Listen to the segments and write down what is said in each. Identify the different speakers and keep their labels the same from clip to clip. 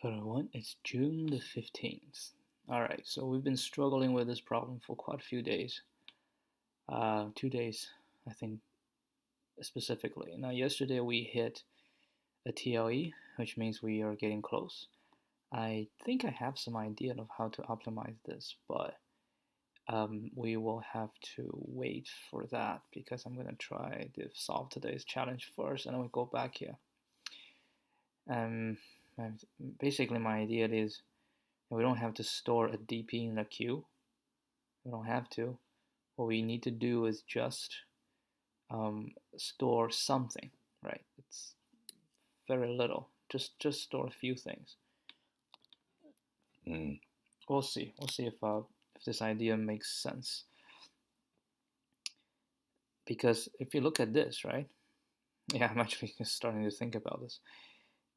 Speaker 1: Hello everyone, it's June the 15th. Alright, so we've been struggling with this problem for quite a few days. 2 days, I think, specifically. Now, yesterday we hit a TLE, which means we are getting close. I think I have some idea of how to optimize this, but we will have to wait for that because I'm going to try to solve today's challenge first and then we go back here. Basically, my idea is we don't have to store a DP in a queue. We don't have to. What we need to do is just store something, right? It's very little. Just store a few things. We'll see. We'll see if this idea makes sense. Because if you look at this, right? Yeah, I'm actually starting to think about this.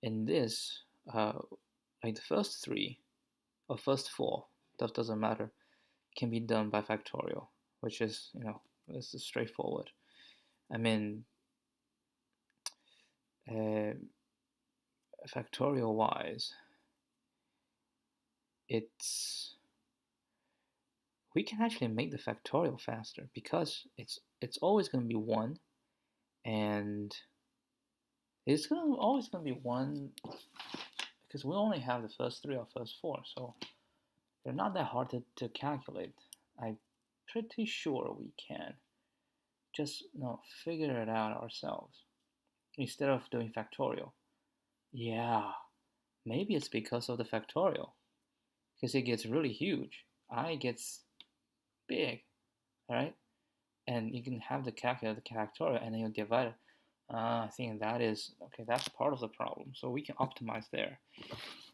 Speaker 1: In this, like the first three or first four, that doesn't matter, can be done by factorial, which is, this is straightforward. I mean, factorial wise, we can actually make the factorial faster because it's always going to be 1, and it's always going to be 1 because we only have the first 3 or first 4, so they're not that hard to calculate. I'm pretty sure we can just figure it out ourselves instead of doing factorial. Yeah, maybe it's because of the factorial, because it gets really huge. I gets big, right? And you can have the calculator, the factorial, and then you divide it. I think that is, okay, that's part of the problem. So we can optimize there.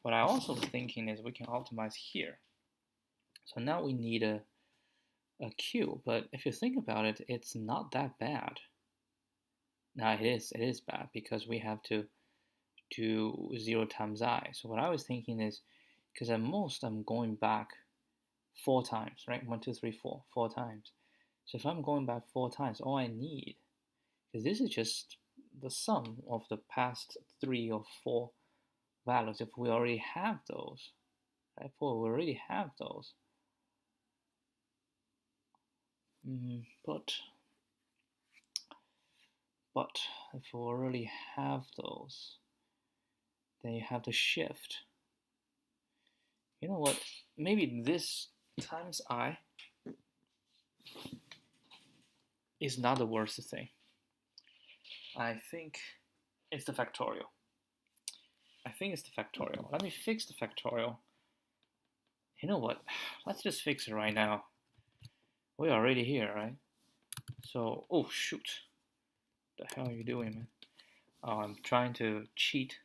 Speaker 1: What I also was thinking is we can optimize here. So now we need a queue, but if you think about it, it's not that bad. Now it is bad because we have to do 0 times I. So what I was thinking is, because at most I'm going back 4 times, right? 1, 2, 3, 4, 4 times. So if I'm going back 4 times, all I need, because this is just the sum of the past 3 or 4 values. If we already have those, right? If we already have those, but if we already have those, then you have to shift. You know what? Maybe this times I is not the worst thing. I think it's the factorial. Let me fix the factorial. You know what? Let's just fix it right now. We're already here, right? So, oh shoot. What the hell are you doing, man? Oh, I'm trying to cheat.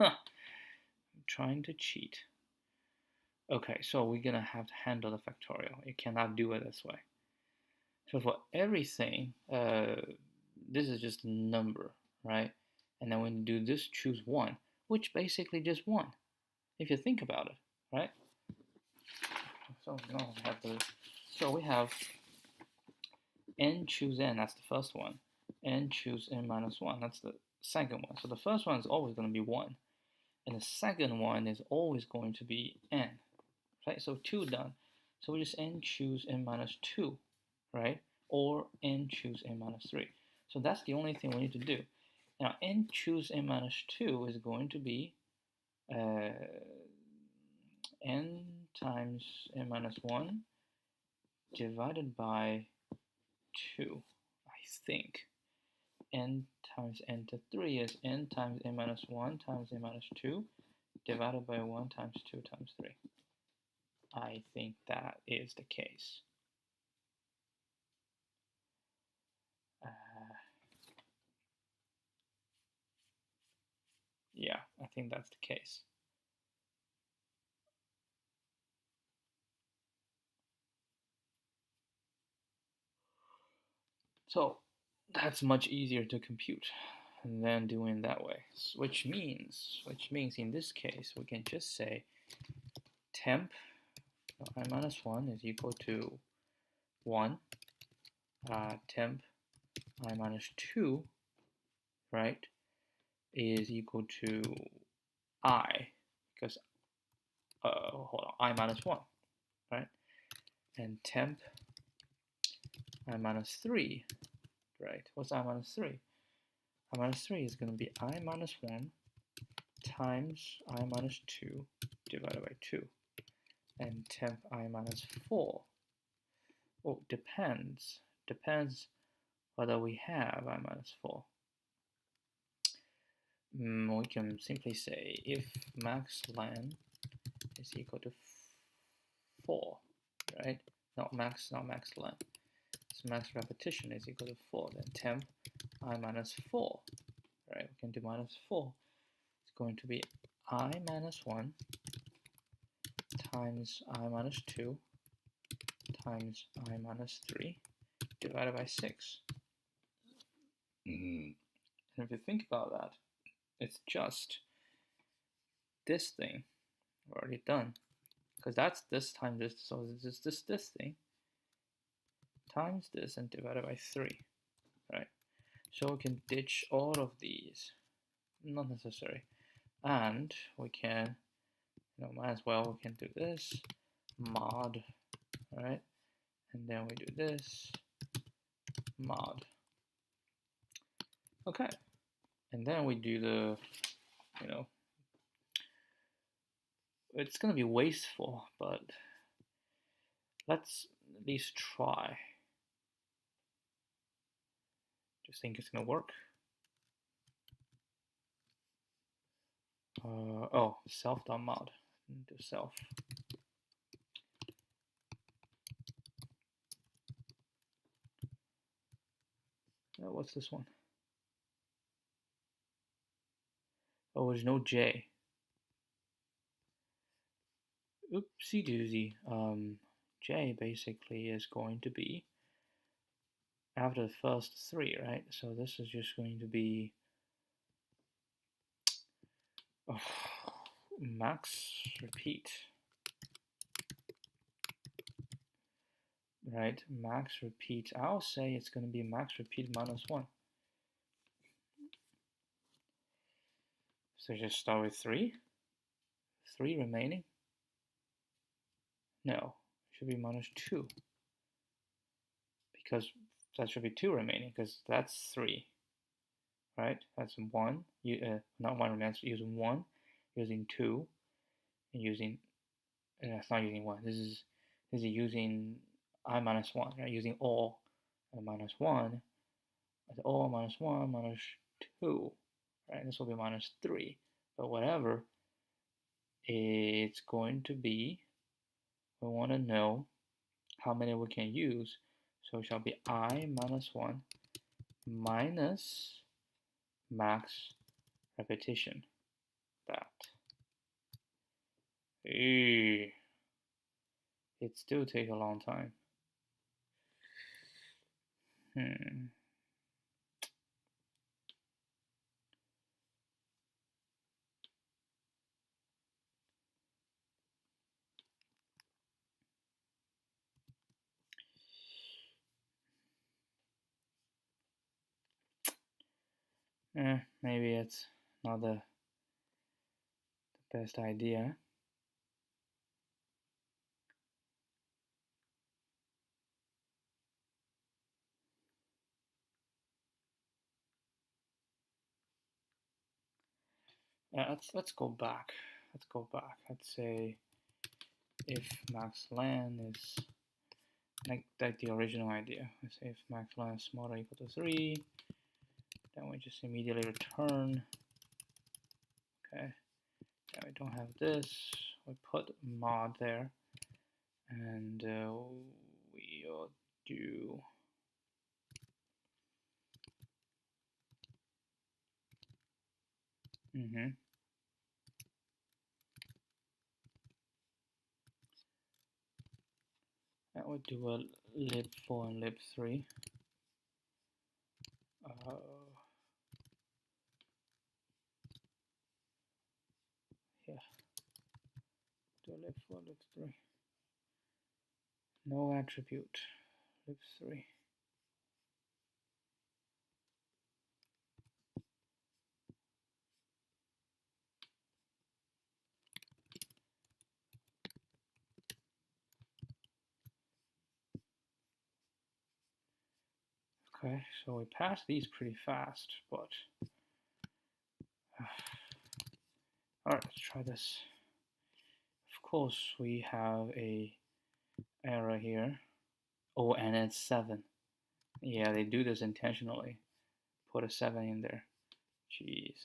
Speaker 1: I'm trying to cheat. Okay, so we're gonna have to handle the factorial. You cannot do it this way. So for everything, this is just a number, right? And then when you do this, choose 1, which basically just 1, if you think about it, right? So now we have so we have n choose n, that's the first one. N choose n minus 1, that's the second one. So the first one is always going to be 1, and the second one is always going to be n, right? So 2 done. So we just n choose n minus 2, right? Or n choose n minus 3. So that's the only thing we need to do. Now n choose n minus 2 is going to be n times n minus 1 divided by 2, I think. N times n to 3 is n times n minus 1 times n minus 2 divided by 1 times 2 times 3. I think that is the case. Yeah, I think that's the case. So that's much easier to compute than doing that way, which means in this case we can just say temp I minus 1 is equal to 1, temp I minus 2, right, is equal to I, because, hold on, I minus 1, right? And temp I minus 3, right? What's I minus 3? I minus 3 is going to be I minus 1 times I minus 2 divided by 2. And temp I minus 4. Oh, depends. Depends whether we have I minus 4. We can simply say if max len is equal to 4, right? Not max len. So max repetition is equal to 4. Then temp I minus 4, right? We can do minus 4. It's going to be I minus 1 times I minus 2 times I minus 3 divided by 6. And if you think about that, it's just this thing already done, because that's this times this, so it's just this thing times this and divided by 3, right? So we can ditch all of these, not necessary, and we can, might as well, we can do this mod, right? And then we do this mod. Okay, and then we do the, it's gonna be wasteful, but let's at least try. Do you think it's gonna work? Oh, self.mod. Do self. What's this one? Oh, there's no J. Oopsie doozy. J basically is going to be after the first 3, right? So this is just going to be max repeat, right? Max repeat. I'll say it's going to be max repeat minus 1. So just start with 3. 3 remaining. No, it should be minus 2, because that should be 2 remaining, because that's 3, right? That's 1. Not 1 remaining. Using 1, using 2, and using. That's not using 1. This is using I minus 1, right? Using all minus 1. That's all minus 1 minus 2, right? This will be minus 3. But whatever, it's going to be. We want to know how many we can use, so it shall be I minus 1 minus max repetition. That. It still takes a long time. Maybe it's not the best idea. Let's go back. Let's say if max len is like the original idea. Let's say if max len is smaller or equal to 3, then we just immediately return. Okay, then we don't have this. We put mod there, and we'll do. I would do a lib4 and lib3. Yeah, do lib4, lib3. No attribute, lib3. Okay, so we passed these pretty fast, but alright, let's try this. Of course, we have a error here. Oh, and it's 7. Yeah, they do this intentionally. Put a 7 in there. Jeez.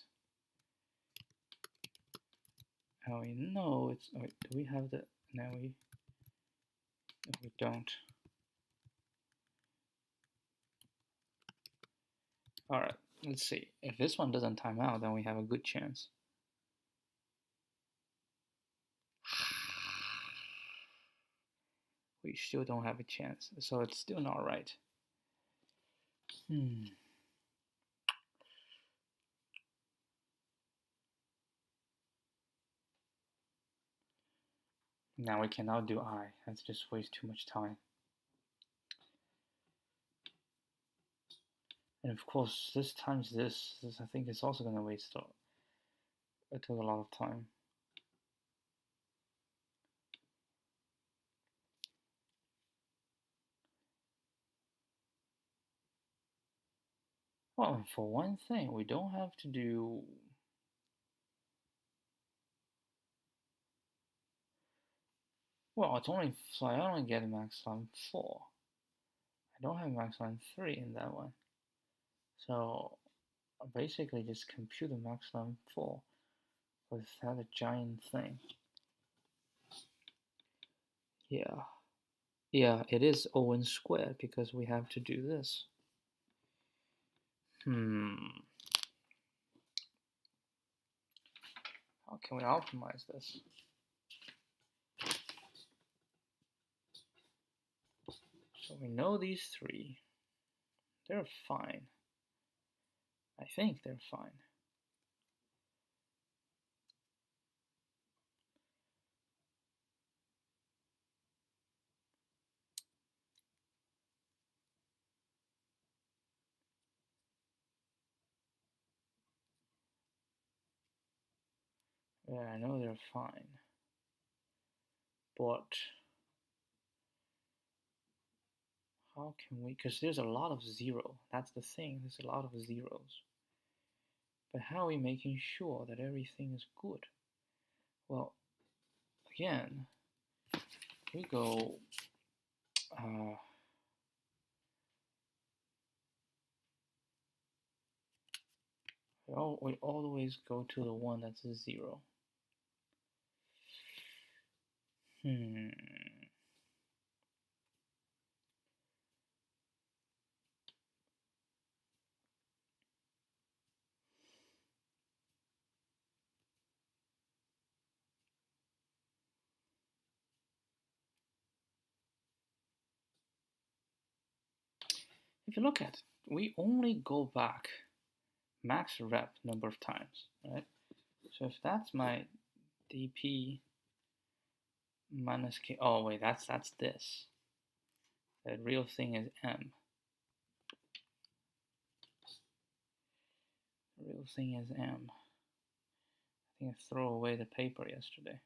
Speaker 1: Now we know it's. Oh, wait, do we have the? Now we. No, we don't. Alright, let's see. If this one doesn't time out, then we have a good chance. We still don't have a chance, so it's still not right. Now we cannot do I. That's just waste too much time. And of course, this times this I think is also going to waste a lot of time. Well, for one thing, we don't have to do. Well, it's only so I only get maximum 4. I don't have maximum 3 in that one. So basically just compute the maximum 4 without a giant thing. Yeah. Yeah, it is O(n) squared because we have to do this. How can we optimize this? So we know these 3. They're fine. I think they're fine. Yeah, I know they're fine. But how can we, because there's a lot of 0. That's the thing, there's a lot of zeros. But how are we making sure that everything is good? Well, again, we go we always go to the one that's a 0. If you look at it, we only go back max rep number of times, right? So if that's my dp minus k, oh wait, that's this. The real thing is m. The real thing is m. I think I threw away the paper yesterday.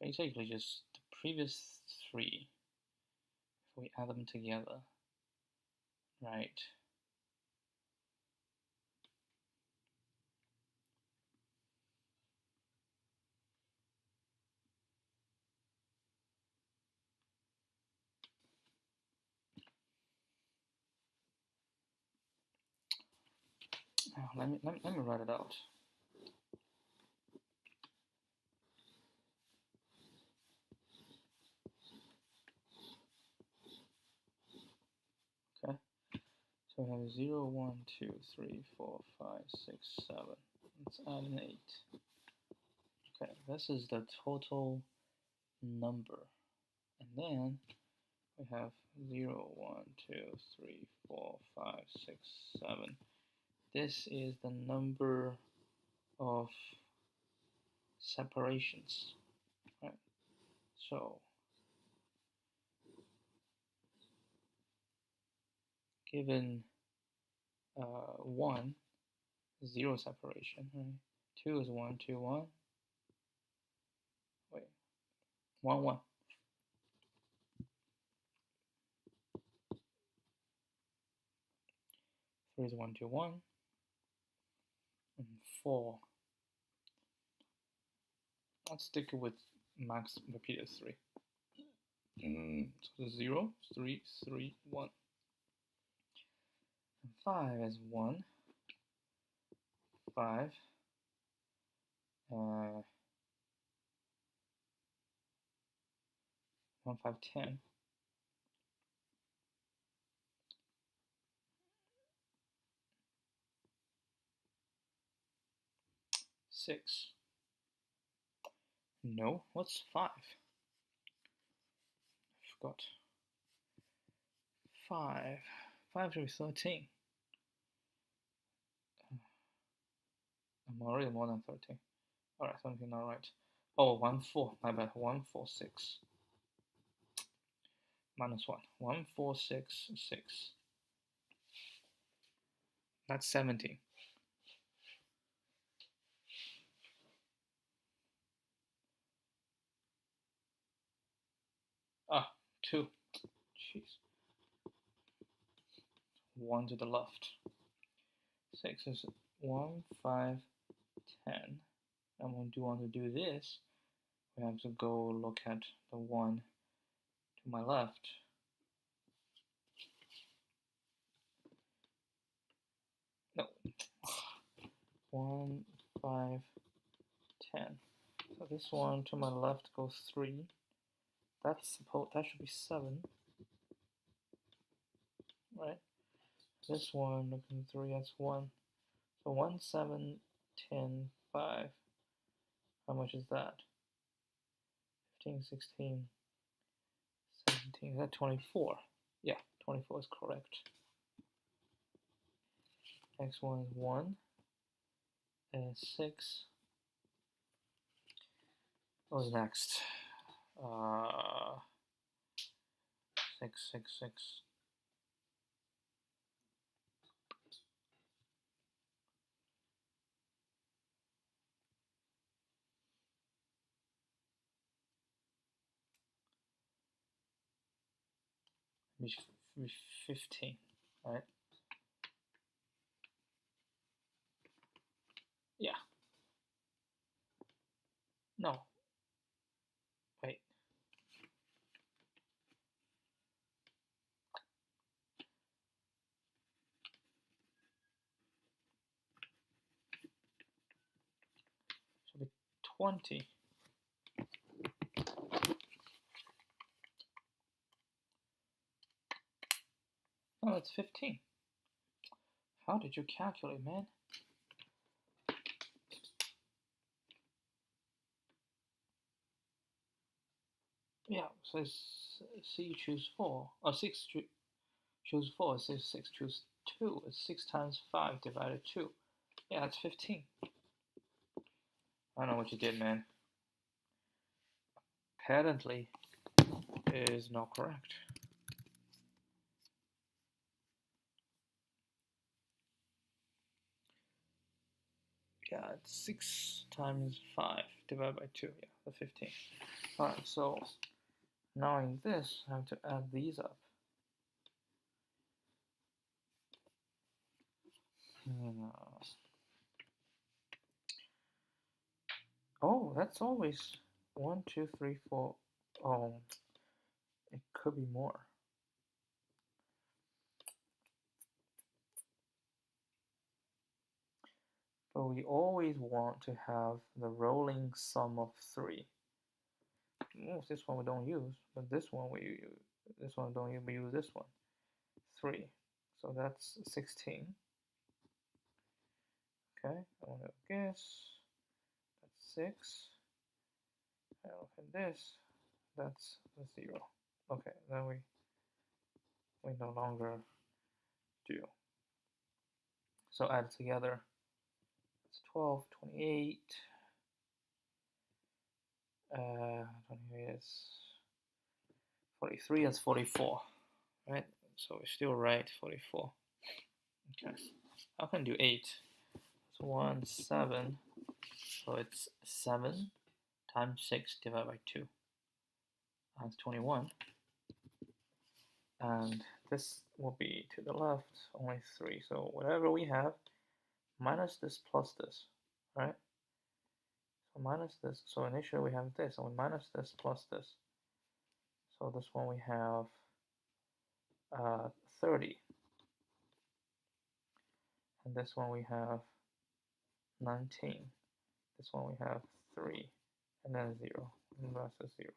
Speaker 1: It's basically just the previous 3. If we add them together, right? Now let me write it out. Okay. So we have 0, 1, 2, 3, 4, 5, 6, 7. Let's add an 8. Okay, this is the total number. And then we have 0, 1, 2, 3, 4, 5, 6, 7. This is the number of separations, right? So given 1, 0 separation, right? 2 is 1, 2, 1. Wait, 1, 1. 3 is 1, 2, 1. And 4. Let's stick with max repeated 3. So 0, 3, 3, 1. And 5 is 1, 5. 1, 5, 10. 6. No, what's 5? I forgot. 5. 5 should be 13. I'm already more than 13. Alright, something not right. Oh, 1, 4. My bad. 1, 4, 6. Minus 1. 1, 4, 6, 6. That's 17. Ah, 2. Jeez. 1 to the left. 6 is 1, 5, 10. And when you want to do this, we have to go look at the 1 to my left. No. 1, 5, 10. So this one to my left goes 3. That should be 7. Right? This one, looking at 3, that's 1. So 1, 7, 10, 5. How much is that? 15, 16, 17. Is that 24? Yeah, 24 is correct. Next one is 1 and 6. What was next? 6, 6, 6. Maybe 15, right? Yeah. No. Wait. Should be 20. No, it's 15. How did you calculate, man? Yeah, so C choose 4. Or 6 choose 4. 6 choose 2. It's 6 times 5 divided 2. Yeah, that's 15. I don't know what you did, man. Apparently, it is not correct. Yeah, it's 6 times 5 divided by 2. Yeah, the 15. Alright, so now in this, I have to add these up. Oh, that's always 1, 2, 3, 4. Oh, it could be more. But we always want to have the rolling sum of 3. This one we don't use, but this one we use. This one don't use, we use this one. 3. So that's 16. Okay, I want to guess. That's 6. I look at this. That's a 0. Okay, then we no longer do. So add together. It's 12, 28. 28 is 43. That's 44. Right? so we still write 44. Okay, I can do 8. So 1, 7. So it's 7 times 6 divided by 2. That's 21. And this will be to the left, only 3. So whatever we have, minus this plus this, right? So minus this. So initially we have this, and we minus this plus this. So this one we have 30. And this one we have 19. This one we have 3. And then 0. And that's a 0.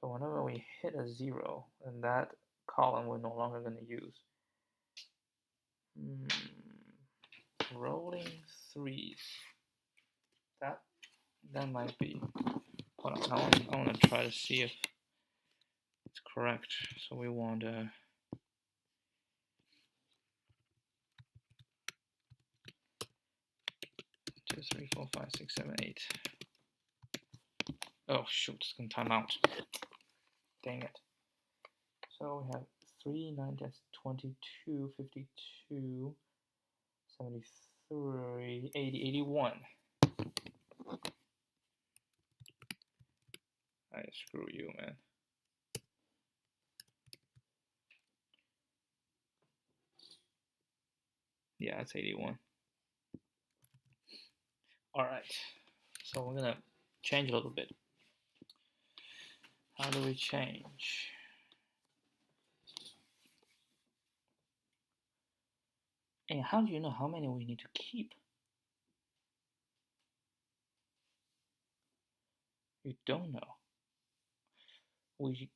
Speaker 1: So whenever we hit a 0, then that column we're no longer going to use. Rolling 3s. That might be. Hold on, I want to try to see if it's correct. So we want 2, 3, 4, 5, 6, 7, 8. Oh shoot, it's gonna time out. Dang it. So we have 3, 9, 22, 52, 73, 80, 81. Screw you, man. Yeah, it's 81. Alright, so we're gonna change a little bit. How do we change? And how do you know how many we need to keep? You don't know. We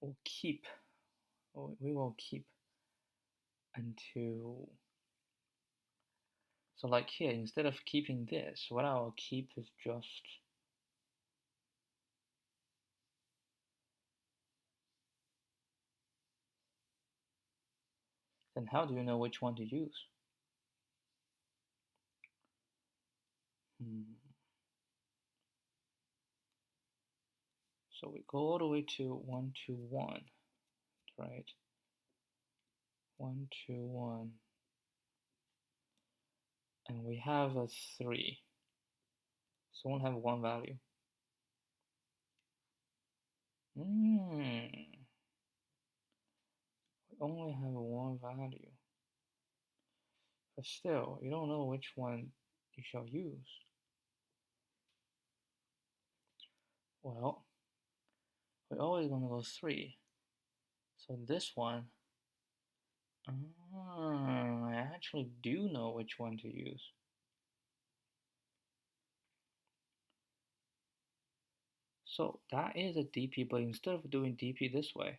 Speaker 1: will keep. We will keep until. So like here, instead of keeping this, what I will keep is just then how do you know which one to use? So we go all the way to 1 to 1, right? 1 to 1. And we have a 3. So we'll have one value. We only have one value. But still, you don't know which one you shall use. Well, we're always going to go 3. So this one, I actually do know which one to use. So that is a DP, but instead of doing DP this way,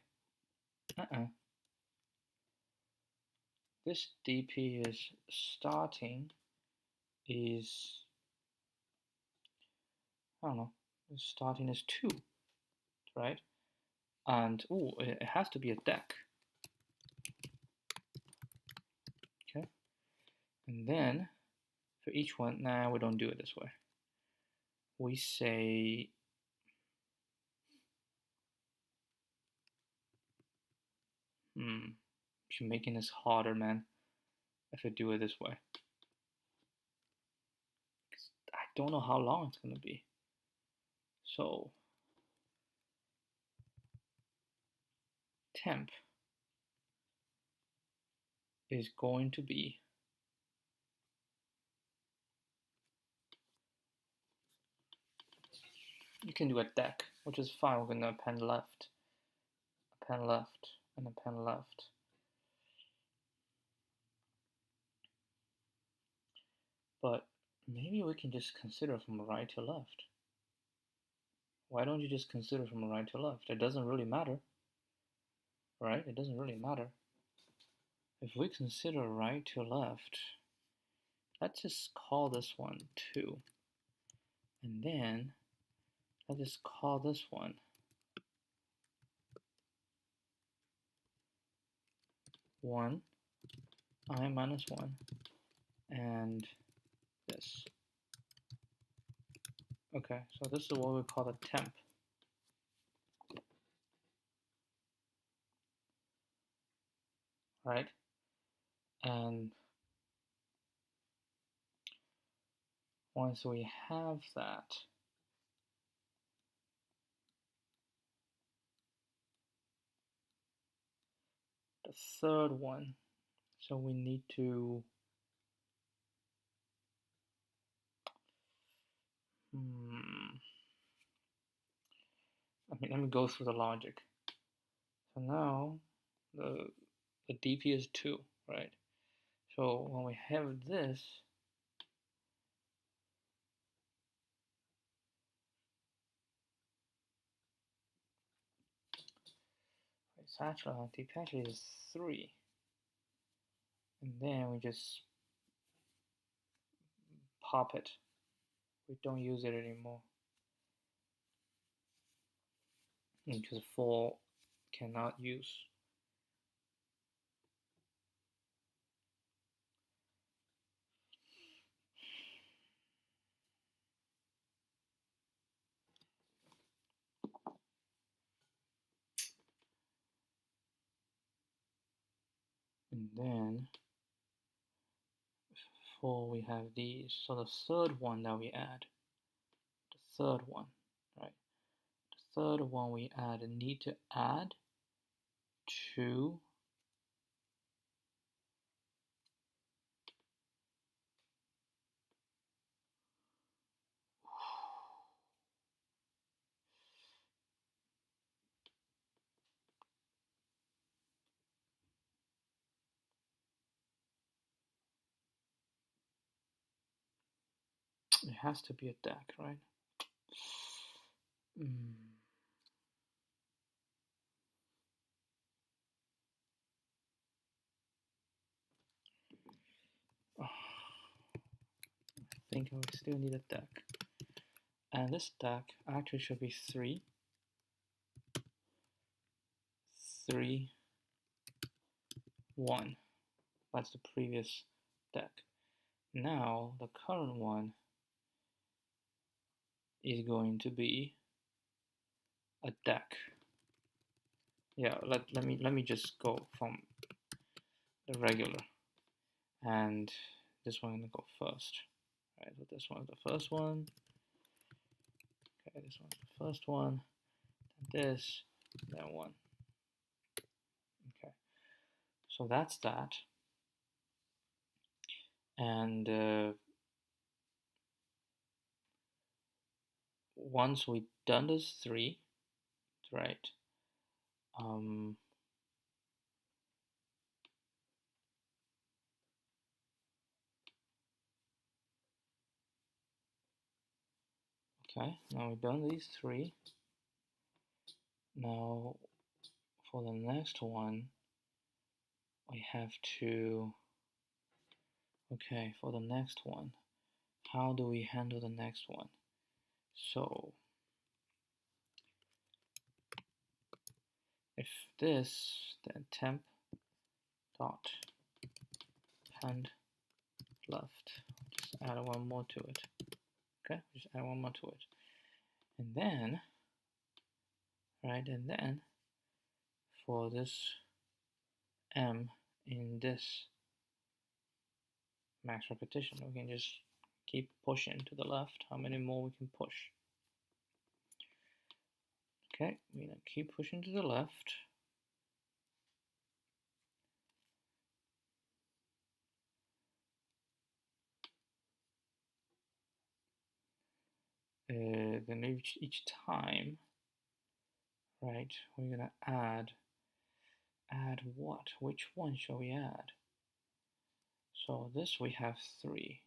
Speaker 1: this DP is starting is, I don't know, starting is 2, right? And, it has to be a deck. Okay. And then, for each one, nah, we don't do it this way. We say, you're making this harder, man, if I do it this way. I don't know how long it's going to be. So, temp is going to be you can do a deck, which is fine. We're going to append left, and append left. But maybe we can just consider from right to left. Why don't you just consider from right to left? It doesn't really matter, right? It doesn't really matter. If we consider right to left, let's just call this one 2. And then let's just call this one 1, I minus 1, and Okay, so this is what we call the temp. Right? And once we have that, the third one, so we need to let me go through the logic. So now the DP is 2, right? So when we have this, it's actually DP actually is 3, and then we just pop it. We don't use it anymore because 4 cannot use. And then for we have these, so the third one that we add, the third one, right? The third one we add need to add to it has to be a deck, right? I think we still need a deck. And this deck actually should be 3, 3, 1. That's the previous deck. Now the current one is going to be a deck. Yeah, let me just go from the regular, and this one gonna go first. Right, so this one's the first one. Okay, this one's the first one. Then this, then one. Okay, so that's that. And once we've done those 3, right? Okay, now we've done these 3. Now for the next one, we have to, okay, for the next one, how do we handle the next one? So if this, then temp dot append left, just add one more to it. Okay, just add one more to it. And then, right, and then for this m in this max repetition, we can just keep pushing to the left. How many more we can push? Okay, we're gonna keep pushing to the left. Then each time, right, we're gonna add what? Which one shall we add? So this we have 3,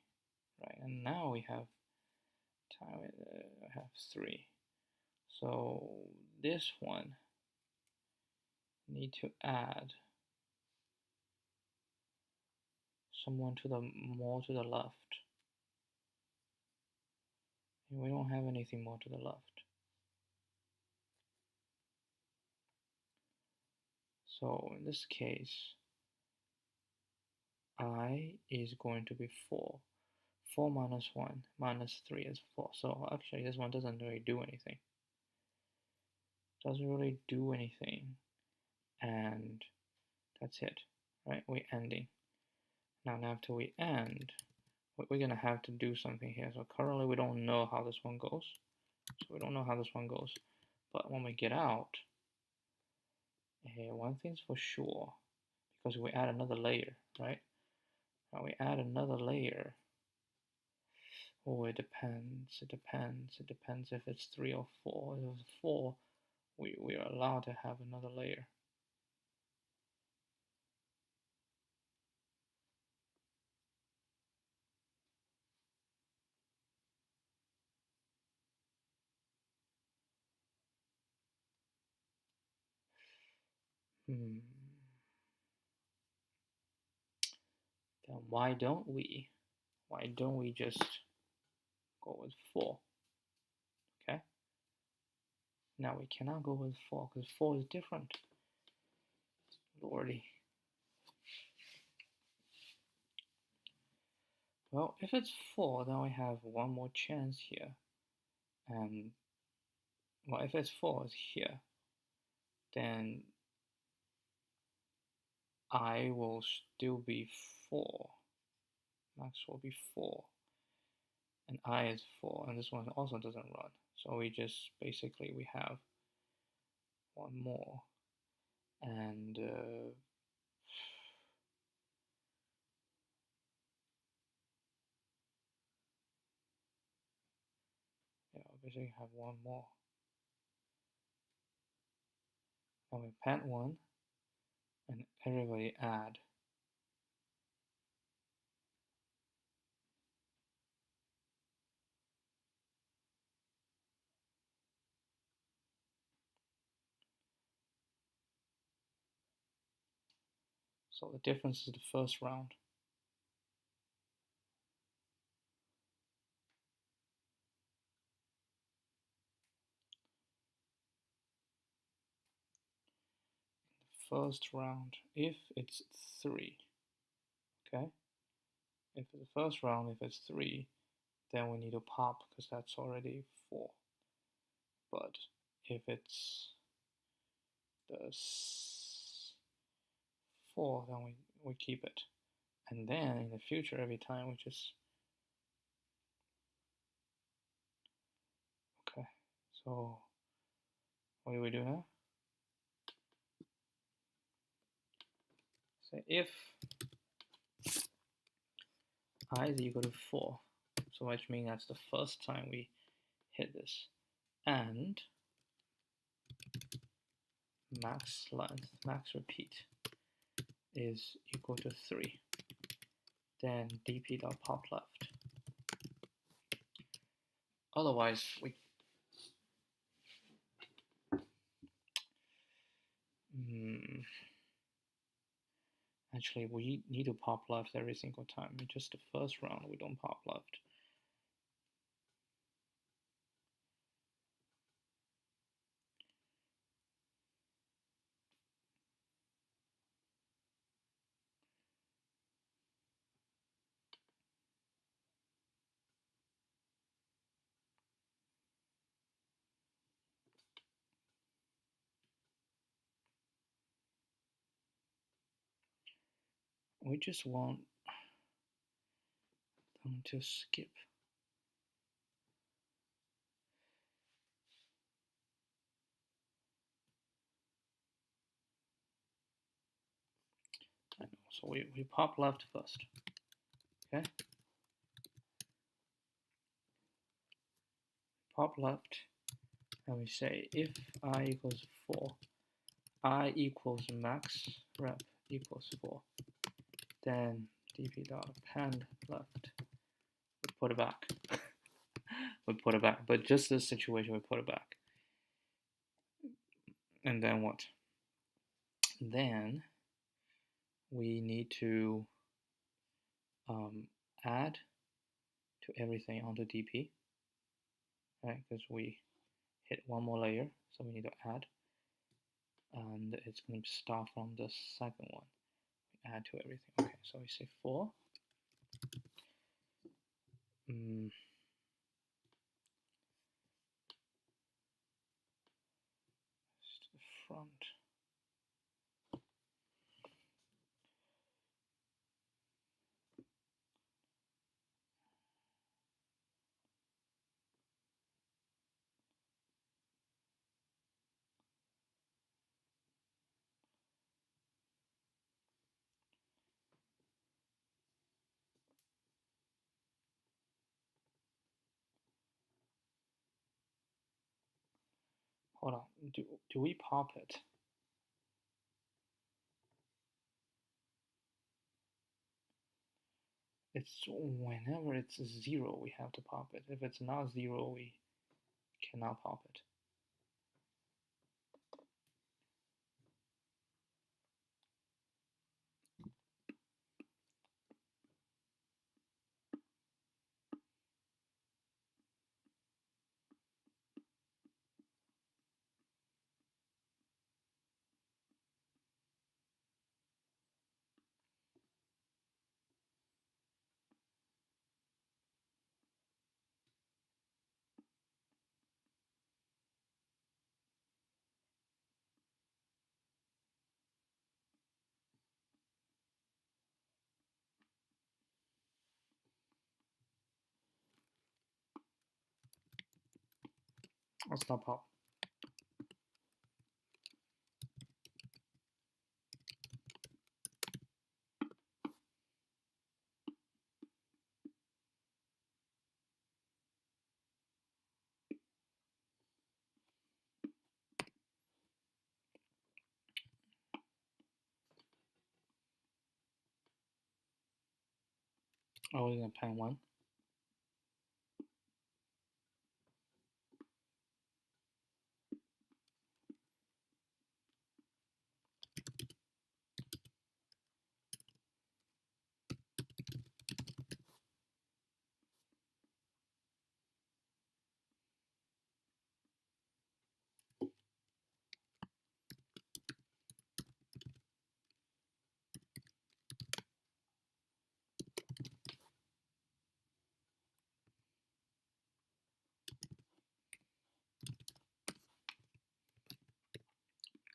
Speaker 1: right, and now we have time have 3. So this one need to add someone to the more to the left. And we don't have anything more to the left. So in this case, I is going to be 4. 4 minus 1 minus 3 is 4. So actually this one doesn't really do anything. Doesn't really do anything. And that's it, right? We're ending. Now after we end, we're gonna have to do something here. So currently we don't know how this one goes. But when we get out, one thing's for sure, because we add another layer, right? Now we add another layer. Oh, it depends if it's 3 or 4. If it's 4, we are allowed to have another layer. Then why don't we just go with 4? Okay, now we cannot go with 4 because 4 is different. Lordy. Well, if it's 4, then we have one more chance here. And well, if it's 4 is here, then I will still be 4. Max will be 4. And I is 4. And this one also doesn't run. So we just basically we have one more. And yeah, basically have one more. And we append 1 and everybody add. So the difference is the first round. First round, if it's 3, okay? If the first round, if it's 3, then we need to pop because that's already 4. But if it's the 4, then we keep it. And then in the future, every time we just, okay, so what do we do now? Say if I is equal to 4, so which means that's the first time we hit this, and max length, max repeat is equal to 3, then dp.popLeft. Otherwise, actually we need to pop left every single time. Just the first round we don't pop left. We just want them to skip. I know, so we pop left first, okay? Pop left, and we say if I equals 4, I equals max rep equals 4, then dp.append left. We put it back. We put it back, but just this situation, we put it back. And then what? Then we need to add to everything onto dp, right? Because we hit one more layer, so we need to add, and it's going to start from the second one. We add to everything. Okay, so we say 4, to the front. Hold on. Do we pop it? It's whenever it's 0, we have to pop it. If it's not 0, we cannot pop it. Let's not pop. Oh, we're gonna pen 1.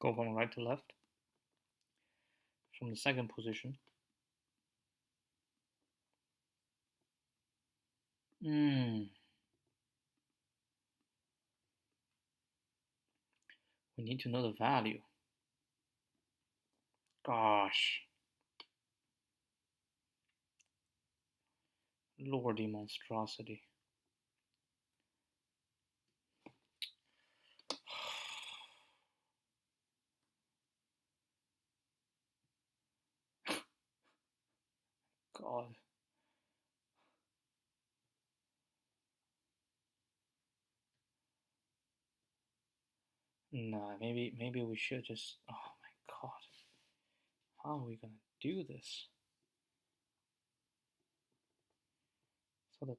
Speaker 1: Go from right to left. From the second position. We need to know the value. Gosh. Lordy monstrosity. God. Nah, maybe we should just. Oh my God. How are we gonna do this? So the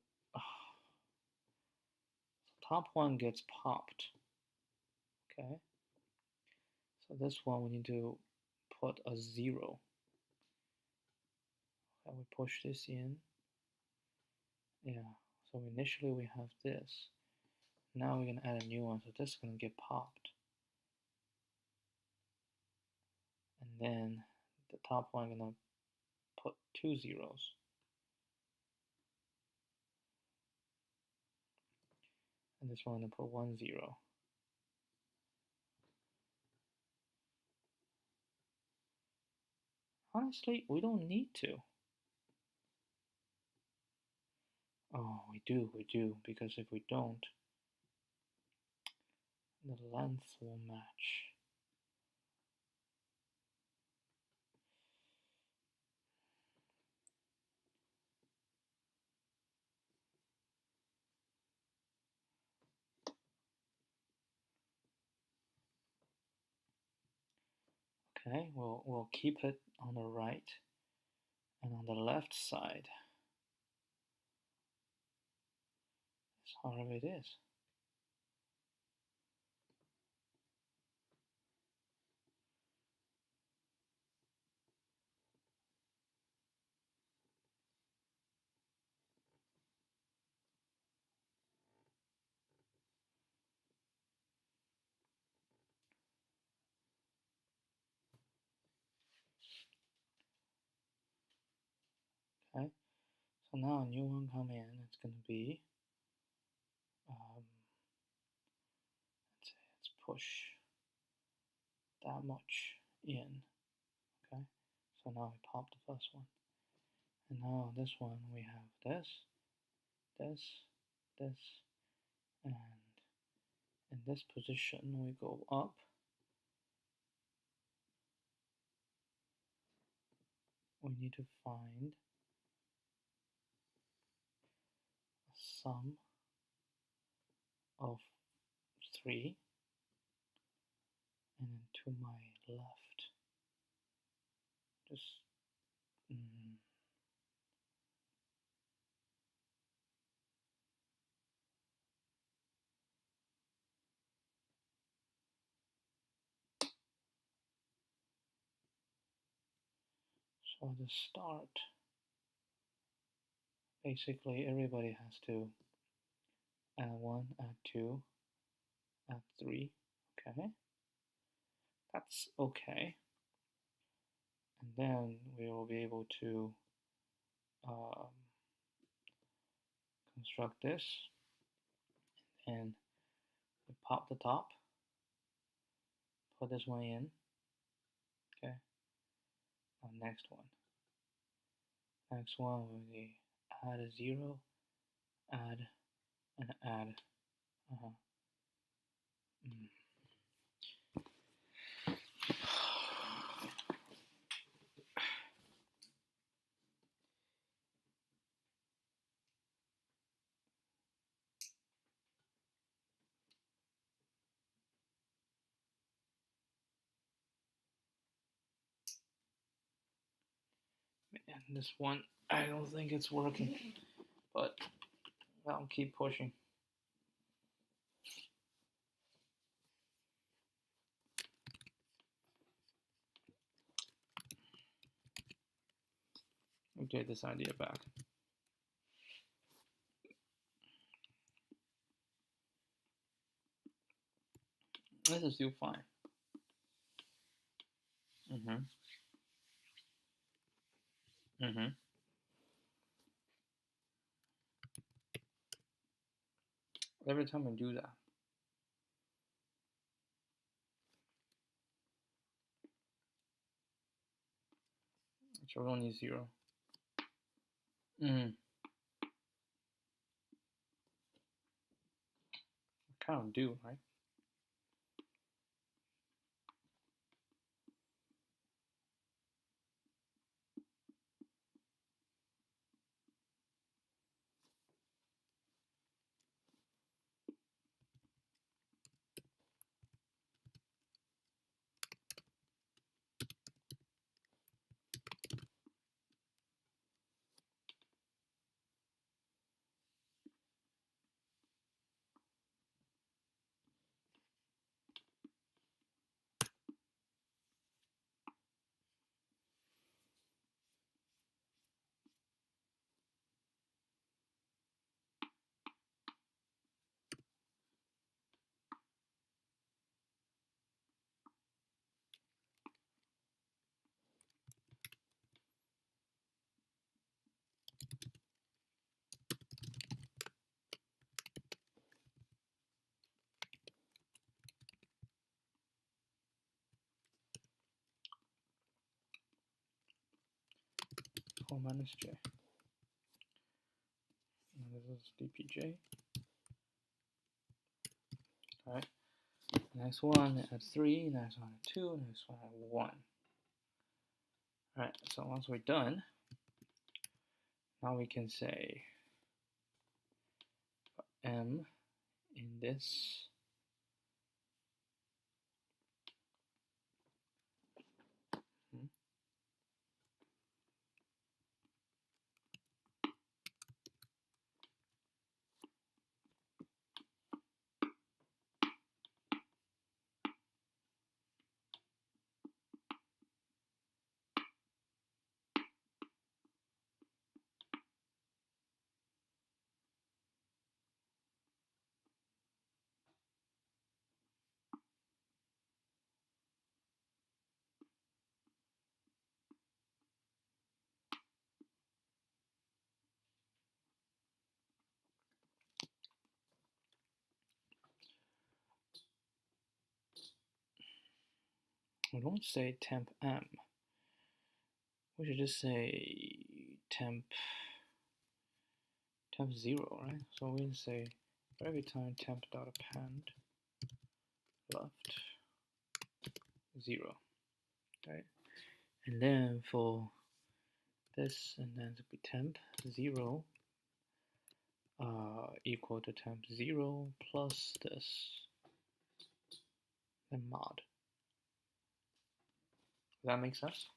Speaker 1: top one gets popped. Okay. So this one we need to put a 0. Okay, we push this in. Yeah. So initially we have this. Now we're gonna add a new one, so this is gonna get popped. And then the top one I'm gonna put 2 zeros. And this one I'm gonna put 1 0. Honestly, we don't need to. Oh, we do, because if we don't, the length will match. Okay, we'll keep it on the right and on the left side. It's however it is. Okay, so now a new one come in. It's going to be let's push that much in. Okay, so now we pop the first one, and now this one we have this, this, and in this position we go up. We need to find a sum of 3, and then to my left, just so the start, basically everybody has to add 1, add 2, add 3. Okay, that's okay. And then we will be able to construct this, and we pop the top, put this one in. Okay, now next one will be add a 0, add, and add. Man, this one, I don't think it's working, but I'll keep pushing. We'll get this idea back. This is still fine. Every time I do that, it should only 0. I kind of do, right? Four minus j. And this is dpj. Alright. Next one at 3, next one at 2, next one at 1. Alright, so once we're done, now we can say m in this we don't say temp m. We should just say temp 0, right? So we say for every time temp dot append left 0, right? And then for this, and then to be temp 0 equal to temp 0 plus this, and mod. Does that make sense?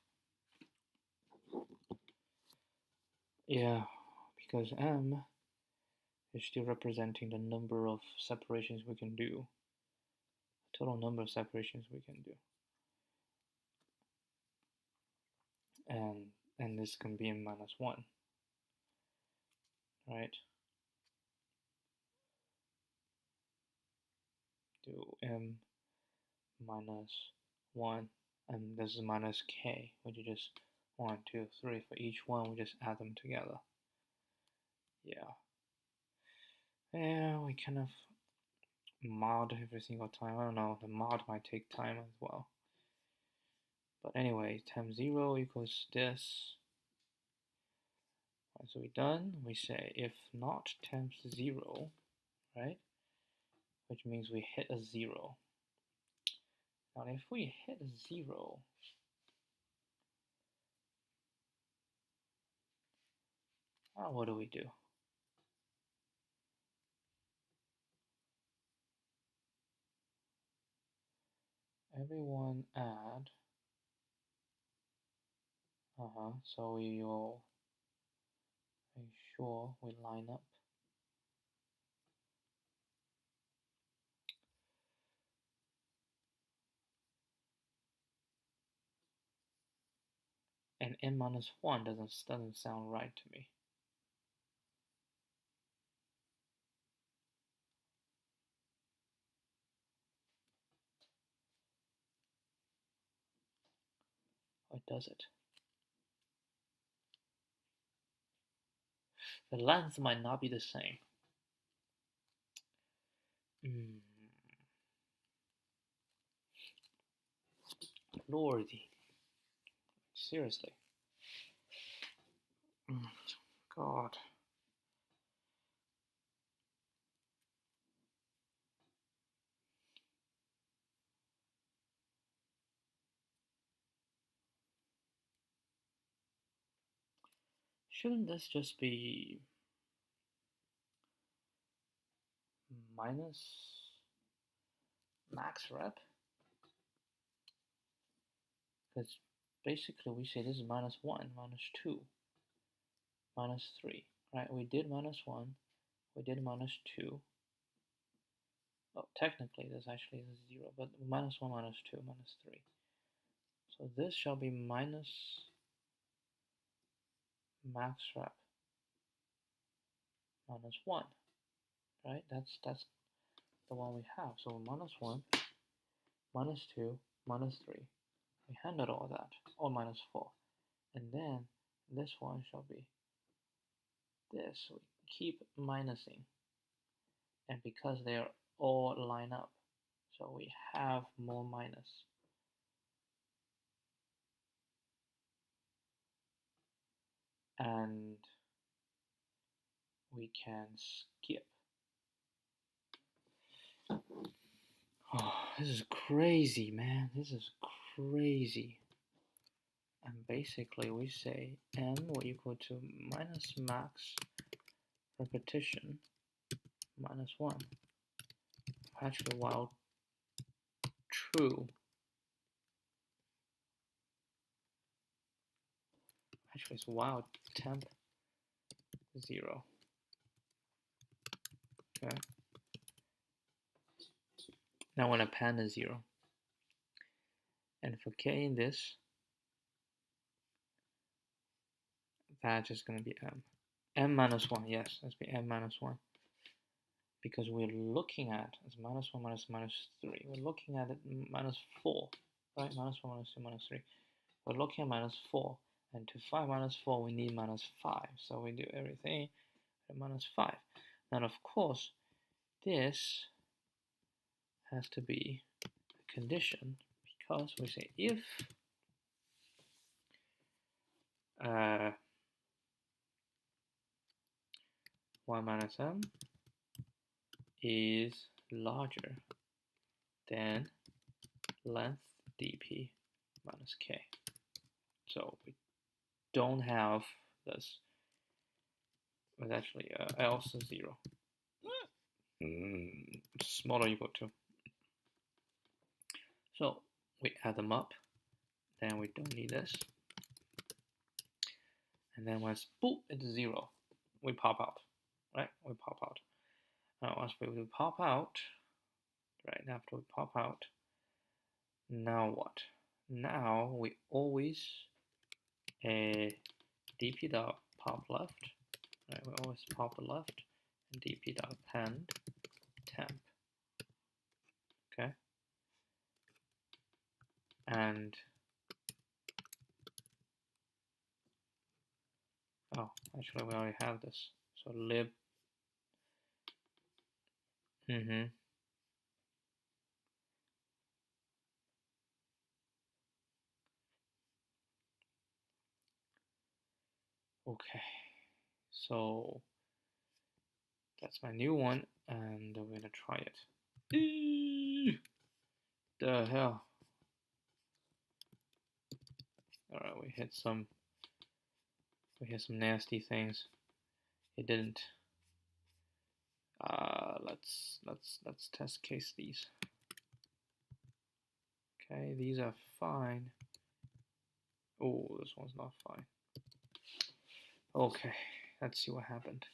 Speaker 1: Yeah, because m is still representing the number of separations we can do, total number of separations we can do. And this can be in -1, right? Do m -1, and this is minus k, which is just 1, 2, 3. For each one, we just add them together. Yeah. Yeah, we kind of mod every single time. I don't know, the mod might take time as well. But anyway, temp 0 equals this. Right, so we're done. We say if not temp 0, right? Which means we hit a 0. Now if we hit a 0, what do we do? Everyone add. So we will make sure we line up. And n-1 doesn't sound right to me. Or does it? The length might not be the same. Lordy. Seriously. God. Shouldn't this just be minus max rep? Because basically we say this is -1, -2, -3, right? We did -1, we did -2. Oh, technically this actually is 0, but -1, -2, -3. So this shall be minus max rep -1, right? That's the one we have. So -1, -2, -3. We handled all that, or -4. And then this one shall be this. We keep minusing. And because they are all line up, so we have more minus. And we can skip. Oh, this is crazy, man. This is crazy. And basically we say m will equal to minus max repetition -1. Actually, while true, actually it's while temp 0. Okay. Now when append is 0. And for k in this, that's just going to be m. m-1, yes, let's be m-1. Because we're looking at, it's -1, -3. We're looking at it -4, right? -1, -2, -3. We're looking at -4. And to find -4, we need -5. So we do everything at -5. And of course, this has to be a condition because we say if y minus m is larger than length dp minus k. So we don't have this. It's actually else 0. Smaller equal to. So we add them up. Then we don't need this. And then once boop, it's 0, we pop out. Right? We pop out. Now once we pop out, right after we pop out, now what? Now we always dp dot pop left. Right? We always pop the left and dp dot append temp. Okay. And oh, actually we already have this. So lib. Okay. So that's my new one, and we're gonna try it. The hell. Alright, we hit some nasty things. It didn't. Let's test case these. Okay, these are fine. Oh, this one's not fine. Okay, let's see what happened.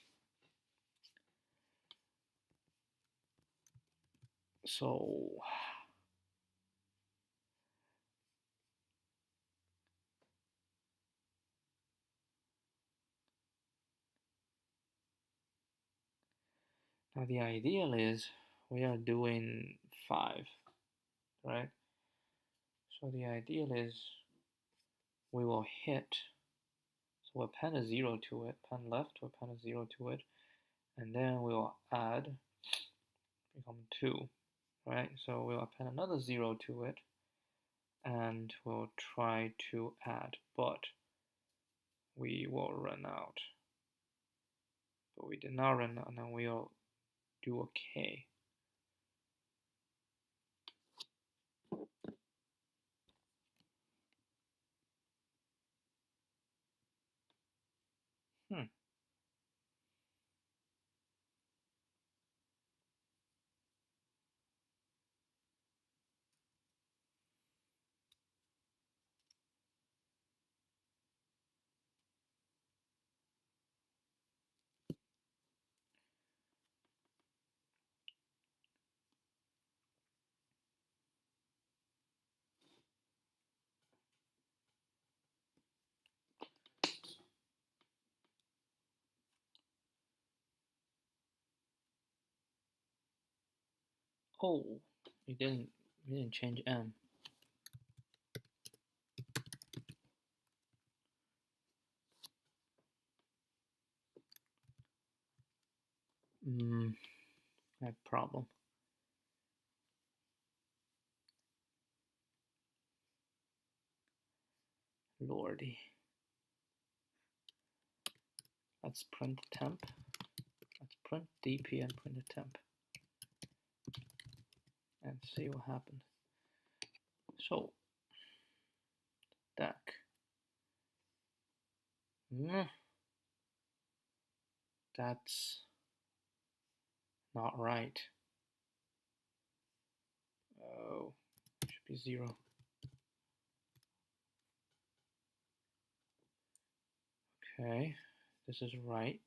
Speaker 1: So now the ideal is we are doing 5, right? So the ideal is we will hit, so we'll append a 0 to it, append left, we'll append a 0 to it, and then we will add, become 2, right? So we'll append another 0 to it, and we'll try to add, but we will run out. But we did not run out, now we'll do a K. Oh, we didn't change M. I have a problem. Lordy. Let's print the temp. Let's print dp and print the temp. And see what happened. So, deck. That's not right. Oh, it should be 0. Okay, this is right.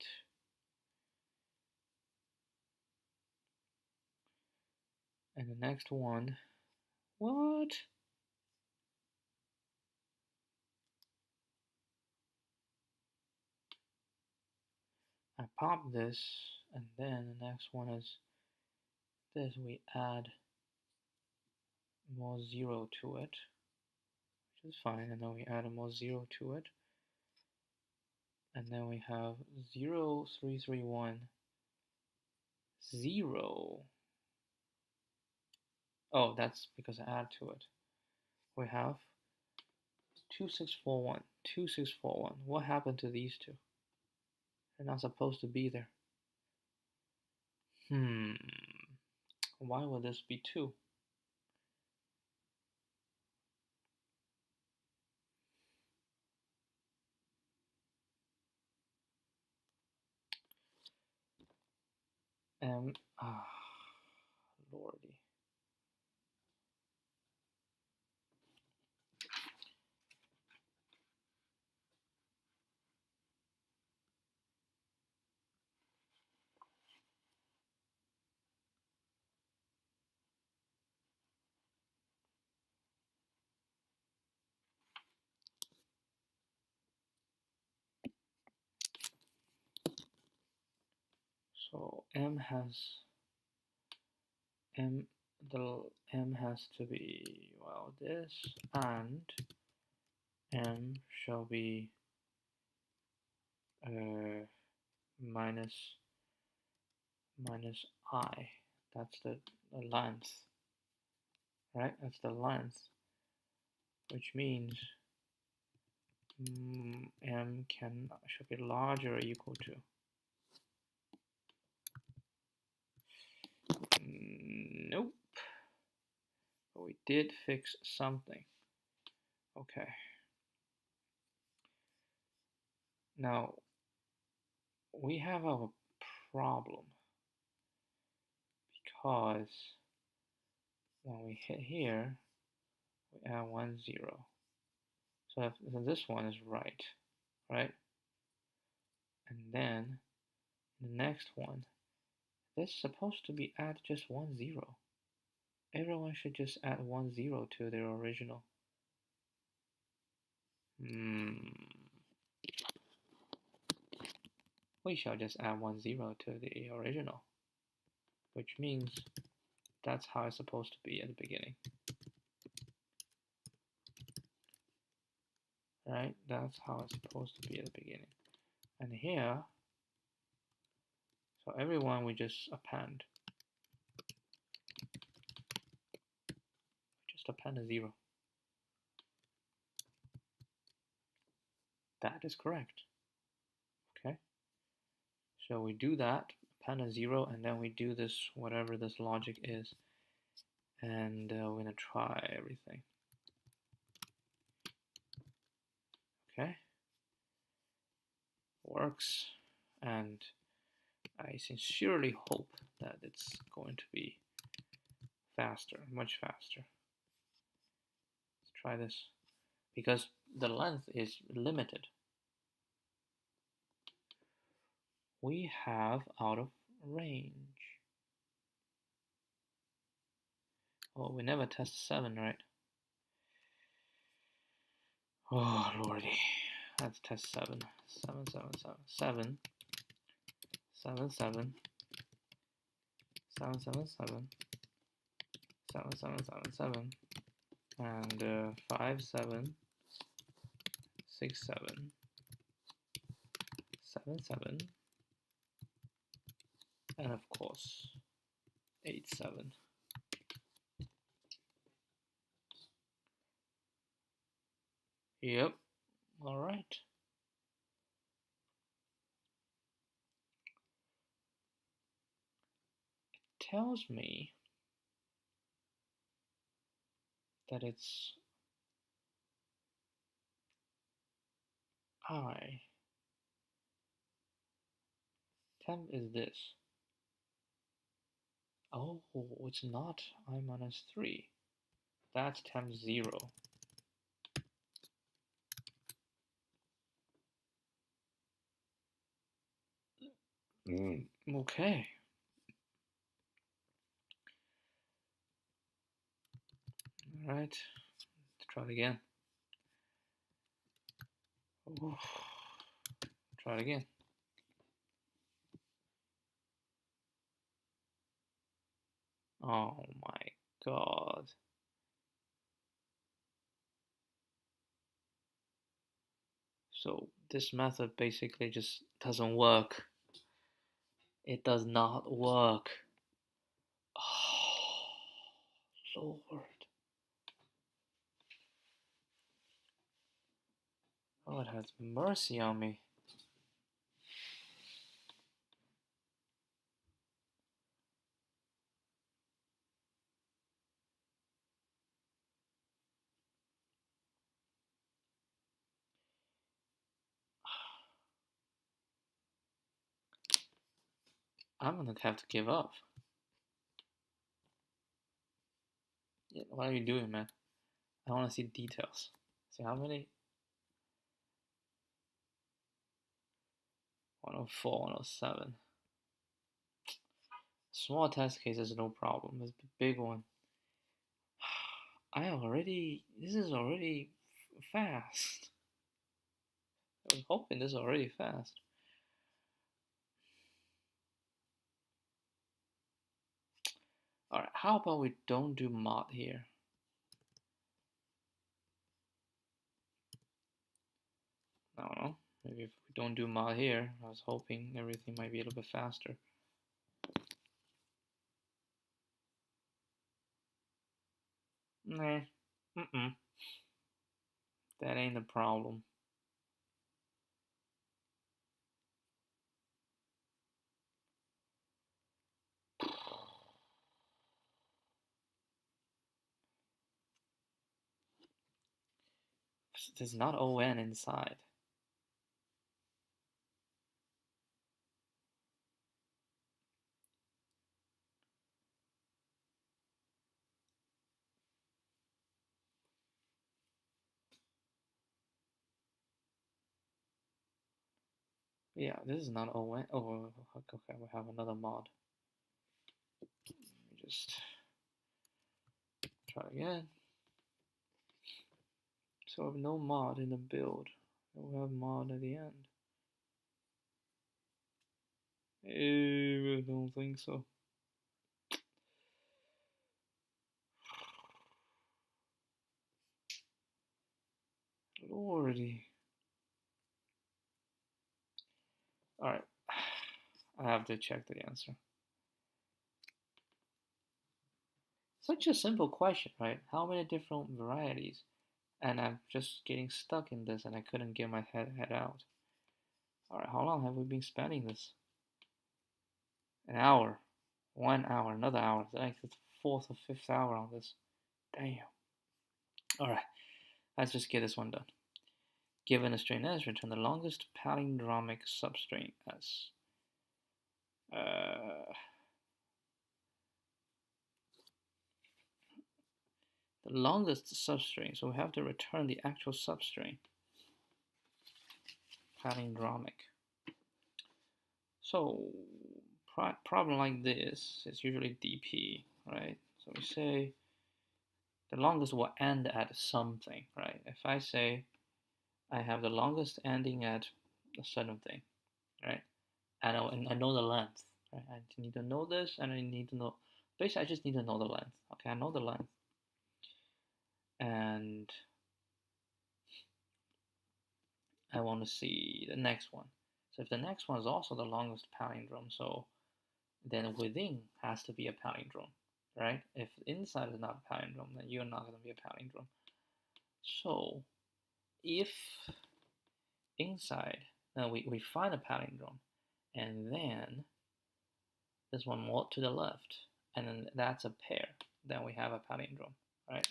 Speaker 1: And the next one, what? I pop this, and then the next one is this. We add more 0 to it, which is fine, and then we add a more 0 to it. And then we have 0, 3, 3, 1, 0. Oh, that's because I add to it. we have 2641, 2641. What happened to these two? They're not supposed to be there. Why would this be 2? Lordy. So the M has to be, well, this, and M shall be minus I. That's the length, right? That's the length, which means M should be larger or equal to. Nope. But we did fix something. Okay. Now we have a problem because when we hit here, we add 1 0. So this one is right? And then the next one, this is supposed to be add just 1 0. Everyone should just add 1 0 to their original. We shall just add 1 0 to the original, which means that's how it's supposed to be at the beginning. Right? That's how it's supposed to be at the beginning. And here, so everyone we just append. Just append a 0. That is correct. Okay? So we do that, append a 0, and then we do this, whatever this logic is. And we're going to try everything. Okay? Works. And I sincerely hope that it's going to be faster, much faster. Let's try this. Because the length is limited. We have out of range. Oh, we never test 7, right? Oh, lordy. Let's test 7. 7, 7, 7. 7. 7, 7. 7, 7, 7. 7, 7, 7, 7. And 5, 7. 6, 7. 7, 7. And of course, 8, 7. Yep. All right. It tells me that it's I. Temp is this. Oh, it's not I minus 3. That's temp 0. Okay. All right. Let's try it again. Ooh. Try it again. Oh my god. So this method basically just doesn't work. It does not work. Oh, Lord. God has mercy on me. I'm gonna have to give up. Yeah, what are you doing, man? I wanna see details. See how many? 104, 107. Small test case is no problem. It's the big one. This is already fast. I was hoping this is already fast. Alright, how about we don't do mod here? I don't know. Maybe if we don't do mod here, I was hoping everything might be a little bit faster. Nah. That ain't the problem. There's not ON inside. Yeah, this is not ON. Oh, okay, we have another mod. Let me just try again. So we have no mod in the build. We'll have mod at the end. I don't think so. Lordy. Alright. I have to check the answer. Such a simple question, right? How many different varieties? And I'm just getting stuck in this and I couldn't get my head out. Alright, how long have we been spending this? An hour. 1 hour, another hour. It's like the fourth or fifth hour on this. Damn. Alright, let's just get this one done. Given a string S, return the longest palindromic substring S. The longest substring, so we have to return the actual substring. Palindromic. So, problem like this is usually DP, right? So we say the longest will end at something, right? If I say I have the longest ending at a certain thing, right? And I know the length, right? I need to know this, and I need to know. Basically, I just need to know the length. Okay, I know the length, and I want to see the next one. So if the next one is also the longest palindrome, so then within has to be a palindrome, right? If inside is not a palindrome, then you're not going to be a palindrome. So if inside, now we find a palindrome, and then there's one more to the left, and then that's a pair, then we have a palindrome, right?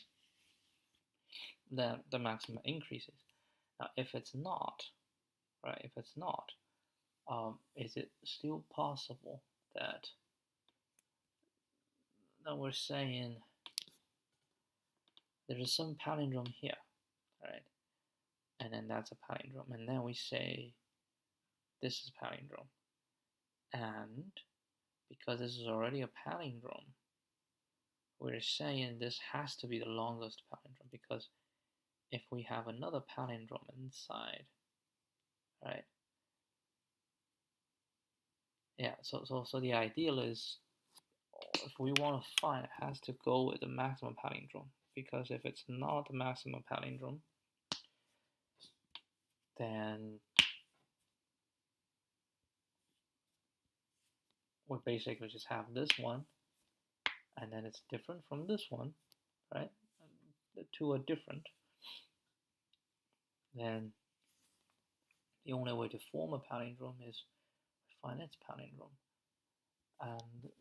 Speaker 1: Then the maximum increases. Now, if it's not, right, if it's not, is it still possible that we're saying there is some palindrome here, right? And then that's a palindrome, and then we say this is palindrome, and because this is already a palindrome, we're saying this has to be the longest palindrome, because if we have another palindrome inside, right? Yeah, so the ideal is, if we want to find, it has to go with the maximum palindrome, because if it's not the maximum palindrome, then we basically just have this one, and then it's different from this one, right? The two are different. Then the only way to form a palindrome is find its palindrome. And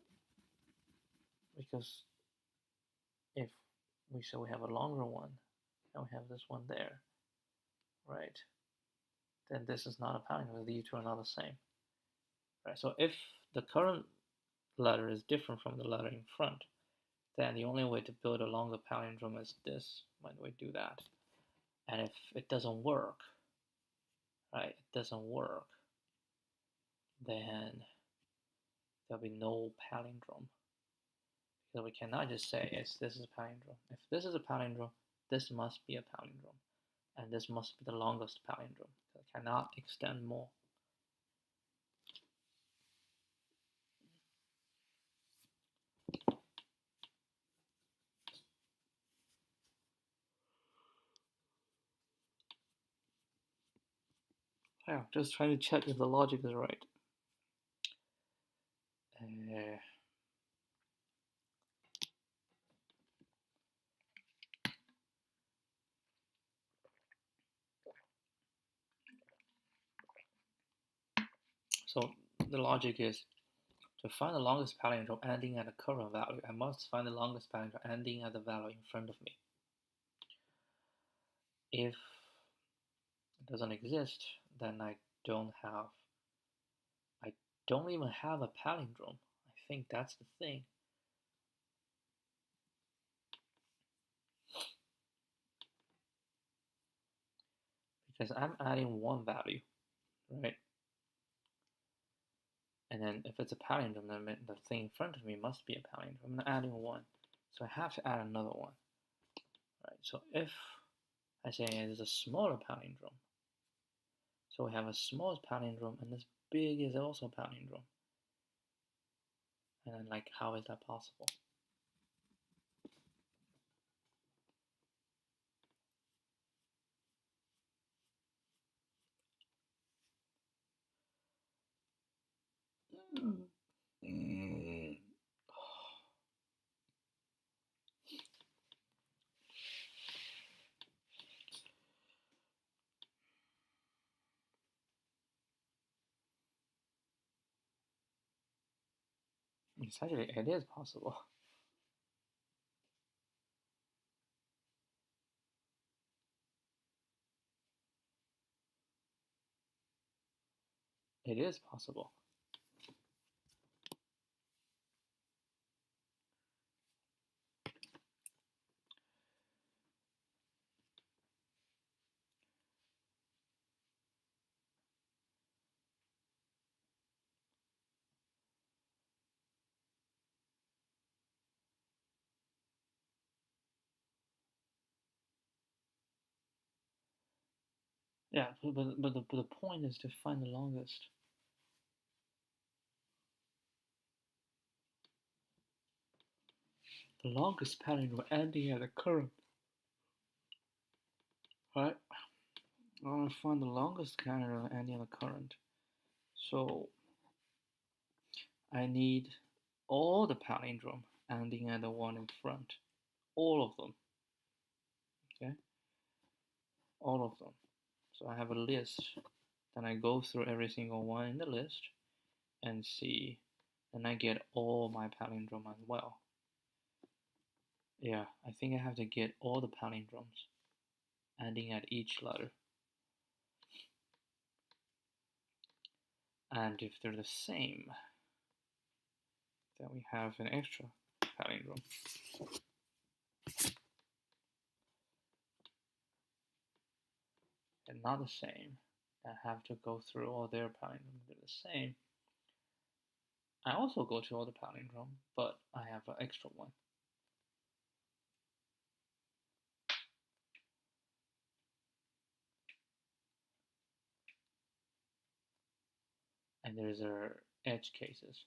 Speaker 1: because if we say we have a longer one and we have this one there, right, then this is not a palindrome. These two are not the same, right? So if the current letter is different from the letter in front, then the only way to build a longer palindrome is this, when we do that. And if it doesn't work, right, it doesn't work, then there'll be no palindrome. So we cannot just say, yes, this is a palindrome. If this is a palindrome, this must be a palindrome. And this must be the longest palindrome. So it cannot extend more. Yeah, just trying to check if the logic is right. So the logic is, to find the longest palindrome ending at a current value, I must find the longest palindrome ending at the value in front of me. If it doesn't exist, then I don't even have a palindrome. I think that's the thing. Because I'm adding one value, right? And then if it's a palindrome, then the thing in front of me must be a palindrome. I'm adding one, so I have to add another one, right? So if I say it is a smaller palindrome, so we have a small palindrome and this big is also a palindrome. And then, like, how is that possible? Essentially, it is possible. It is possible. Yeah, but the point is to find the longest. The longest palindrome ending at a current. Right? I want to find the longest palindrome ending at a current. So I need all the palindrome ending at the one in front. All of them. Okay? All of them. So I have a list. Then I go through every single one in the list and see. And I get all my palindrome as well. Yeah, I think I have to get all the palindromes ending at each letter. And if they're the same, then we have an extra palindrome. And not the same, I have to go through all their palindromes. They're the same. I also go to all the palindrome, but I have an extra one. And there's our edge cases.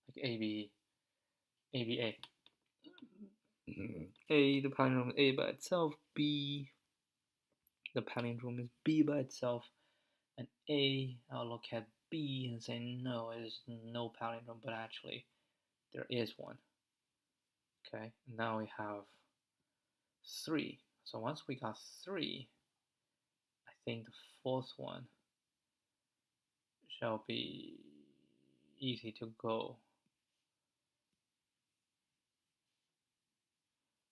Speaker 1: Like ABA. A, the palindrome is A by itself. B, the palindrome is B by itself. And A, I'll look at B and say no, it is no palindrome, but actually there is one. Okay, now we have 3. So once we got 3, I think the fourth one shall be easy to go.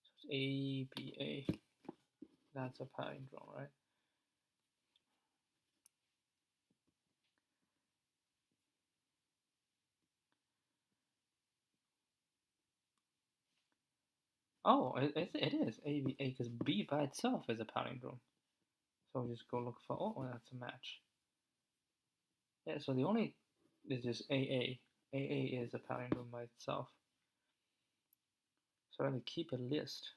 Speaker 1: So it's A, B, A. That's a palindrome, right? Oh, it is A, B, A, because B by itself is a palindrome. So we just go look for, oh, that's a match. Yeah, so the only is just AA. AA is a palindrome by itself. So we keep a list.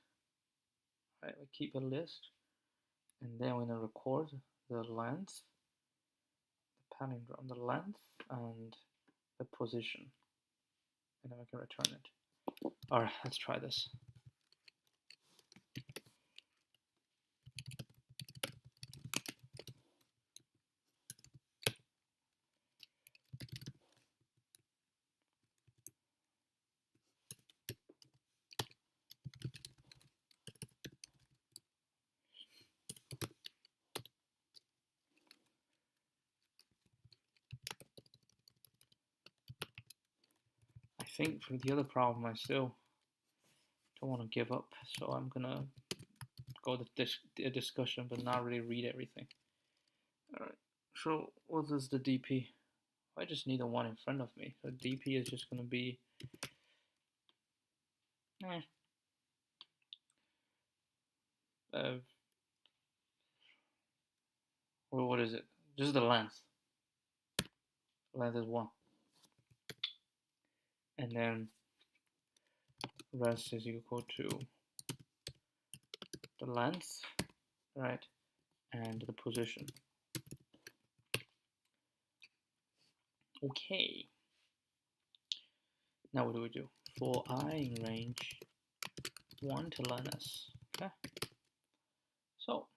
Speaker 1: Right, we keep a list, and then we're gonna record the length, the palindrome, the length, and the position, and then we can return it. All right, let's try this. I think for the other problem, I still don't want to give up, so I'm gonna go to the discussion, but not really read everything. All right. So what is the DP? I just need a 1 in front of me. So DP is just gonna be well, what is it? Just the length. Length is 1. And then rest is equal to the length, right? And the position. Okay. Now what do we do? For I in range 1 to learn s. Okay. So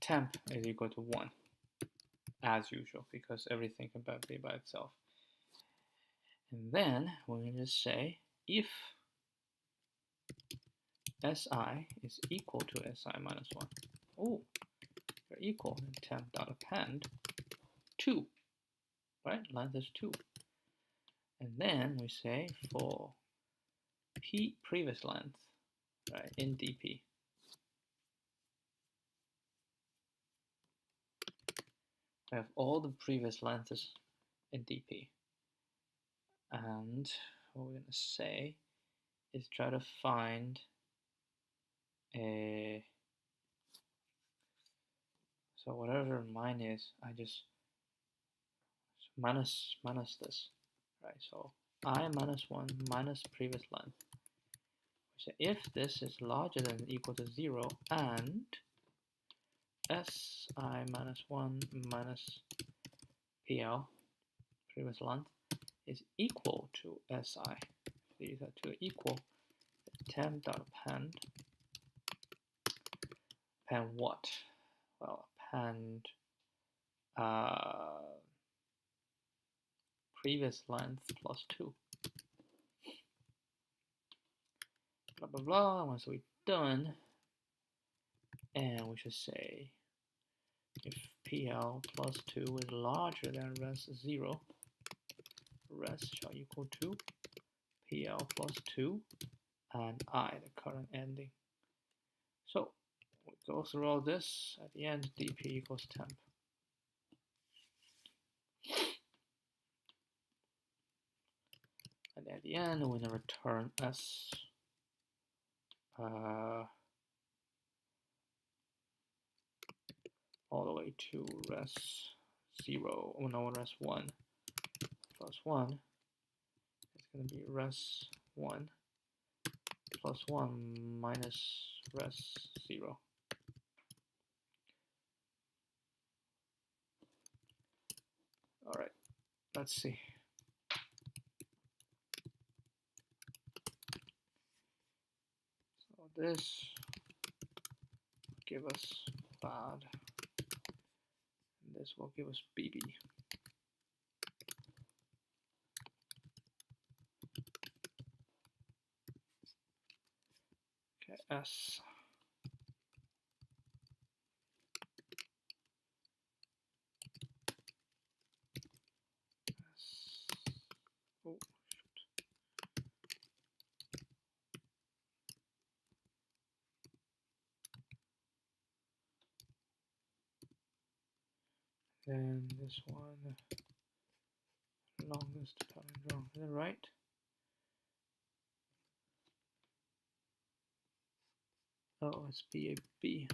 Speaker 1: temp is equal to 1 as usual because everything can be by itself. And then we're going to say if si is equal to si minus 1. Oh, they're equal. And temp dot append 2, right? Length is 2. And then we say for p previous length, right, in dp. We have all the previous lengths in dp. And what we're going to say is try to find a, so whatever mine is, I just minus this, right? So I minus 1 minus previous length. So if this is larger than or equal to 0 and si minus 1 minus pl, previous length, is equal to si, these are two equal, temp dot append what? Well, append previous length plus 2. Blah blah blah. Once we're done, and we should say if PL plus 2 is larger than res 0, res shall equal to PL plus 2 and I, the current ending. So we go through all this. At the end, dp equals temp. And at the end, we're going to return s all the way to res 0, oh no, res 1 plus 1. It's going to be res 1 plus 1 minus res 0. All right, let's see. So this give us bad this will give us BB. Okay, S. Oh, then this one, longest palindrome, is that right? Oh, it's BAB.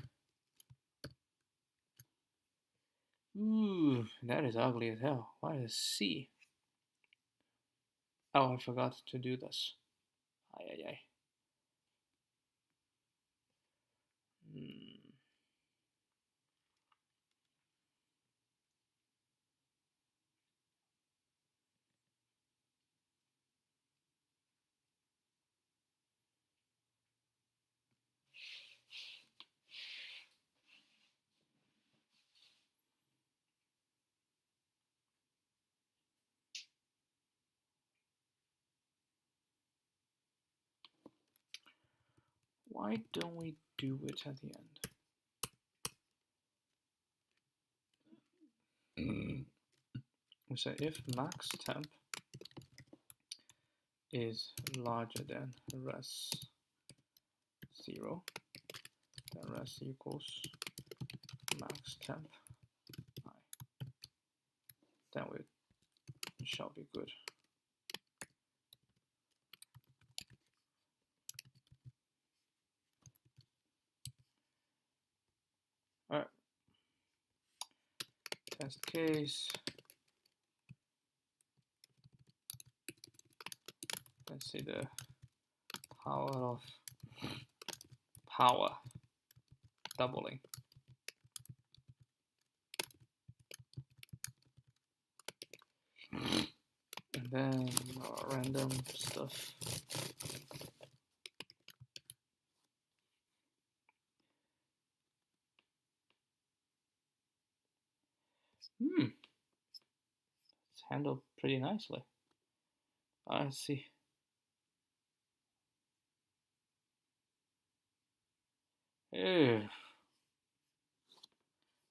Speaker 1: Ooh, that is ugly as hell. Why is C? Oh, I forgot to do this. Ay, ay, ay. Why don't we do it at the end? We say if max temp is larger than res 0, then res equals max temp I. Then we shall be good. Alright. Test case. Let's see the power of power doubling. And then random stuff. It's handled pretty nicely. Let's see. Ew.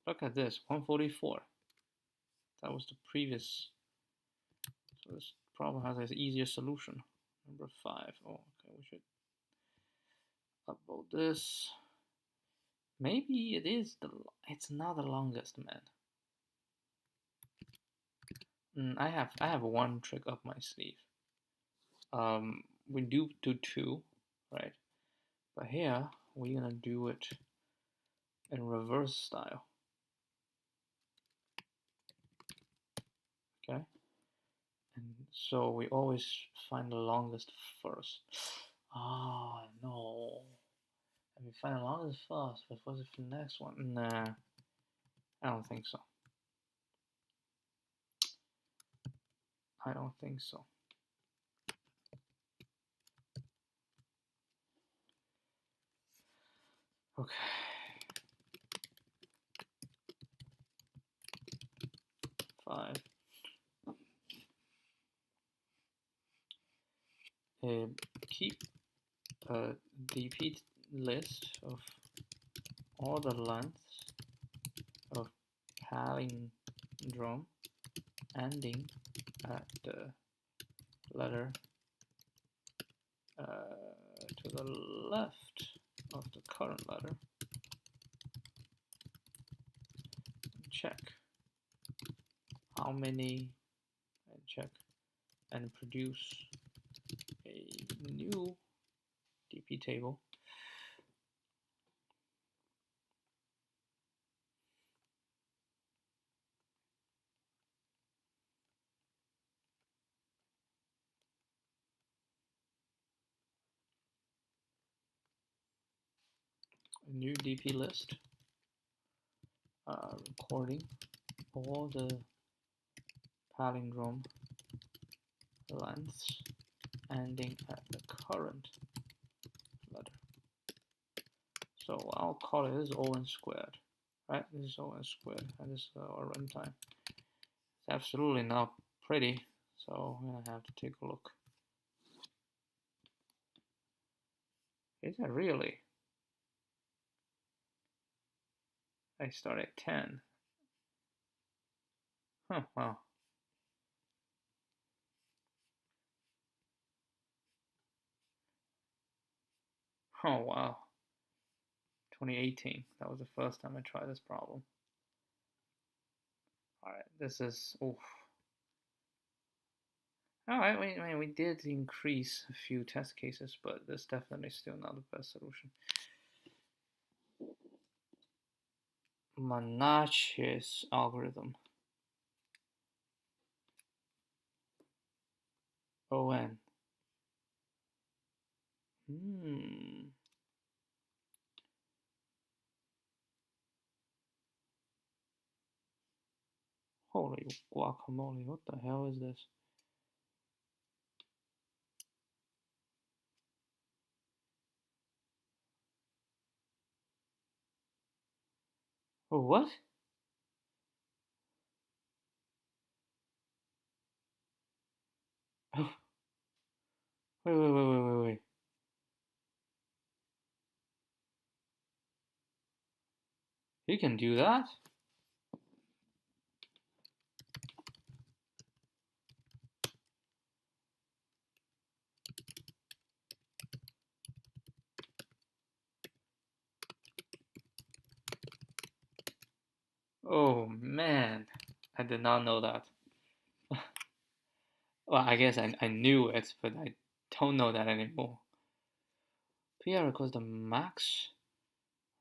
Speaker 1: Look at this, 144. That was the previous. So this problem has an easier solution. Number 5. Oh, okay, we should upload this. Maybe it is it's not the longest, man. I have one trick up my sleeve. We do 2, right? But here we're gonna do it in reverse style. Okay? And so we always find the longest first. Oh no. And we find the longest first, but what's the next one? Nah. I don't think so. I don't think so. Okay. Five. Keep a DP list of all the lengths of palindrome ending at the letter to the left of the current letter. Check how many, and check and produce a new DP table. A new DP list recording all the palindrome lengths ending at the current letter. So I'll call it as O(n)² right? This is O(n) squared, and this is our runtime. It's absolutely not pretty, so I'm gonna have to take a look. Is that really? I start at 10. Huh, wow. Oh, wow. 2018. That was the first time I tried this problem. Alright, this is, oof. Alright, we did increase a few test cases, but this definitely still not the best solution. Monachi's algorithm. O(n). Holy guacamole, what the hell is this? Oh, what? Oh, wait. You can do that? Oh man, I did not know that. Well, I guess I knew it, but I don't know that anymore. PR equals the max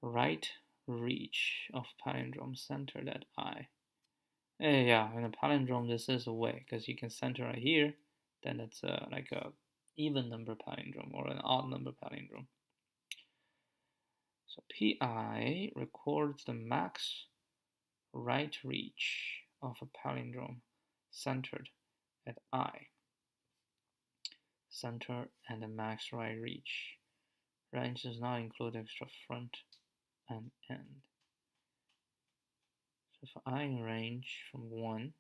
Speaker 1: right reach of palindrome centered at I. Yeah, in a palindrome, this is a way, because you can center right here, then it's like a even number palindrome or an odd number palindrome. So PI records the max right reach of a palindrome centered at I. Center and the max right reach. Range does not include extra front and end. So if I range from 1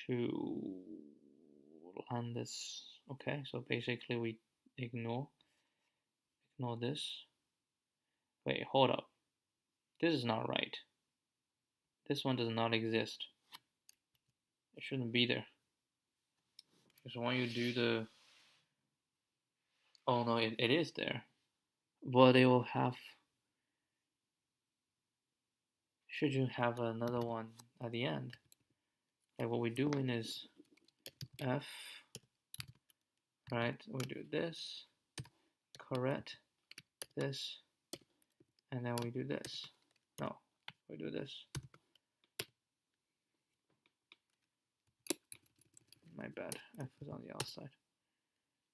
Speaker 1: to land this, okay, so basically we ignore this. Wait, hold up. This is not right. This one does not exist. It shouldn't be there. Because when you do the, oh no, it is there. But it will have, should you have another one at the end? Like what we're doing is F, right? We do this, correct this, and then we do this. No, we do this. My bad, F is on the outside.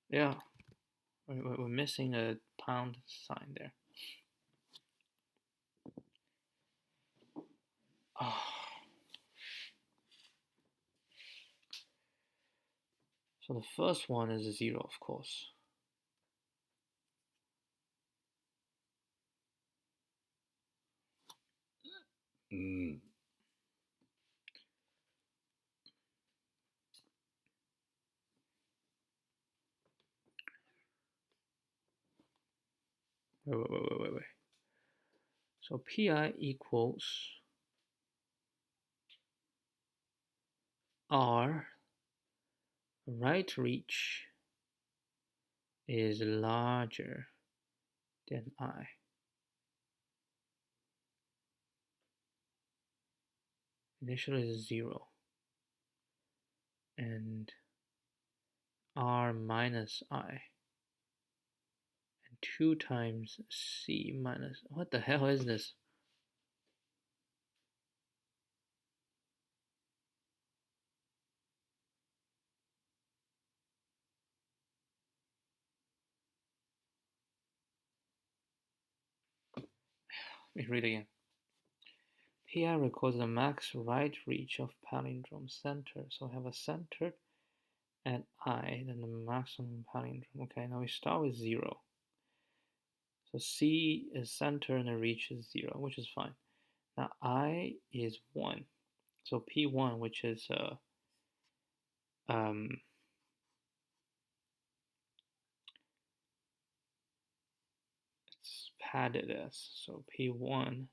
Speaker 1: Yeah, we're missing a pound sign there. Oh. So the first one is a 0, of course. Wait. So PI equals R right reach is larger than I. Initially is 0. And R minus I. And 2 times C minus, what the hell is this? Let me read again. PI records the max right reach of palindrome center. So I have a center at I, then the maximum palindrome. Okay, now we start with 0. So C is center and the reach is 0, which is fine. Now I is 1. So P1, which is it's padded as, so P1 is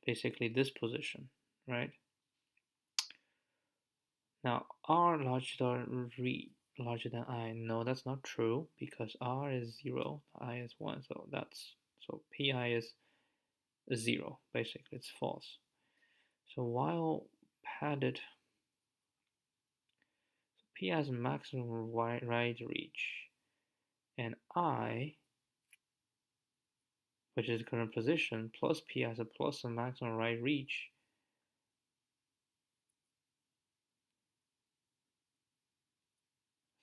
Speaker 1: basically this position, right? Now R larger than I. No, that's not true because R is 0, I is 1, so PI is 0, basically it's false. So while padded, P has maximum right reach, and I, which is current position, plus P has a plus a maximum right reach.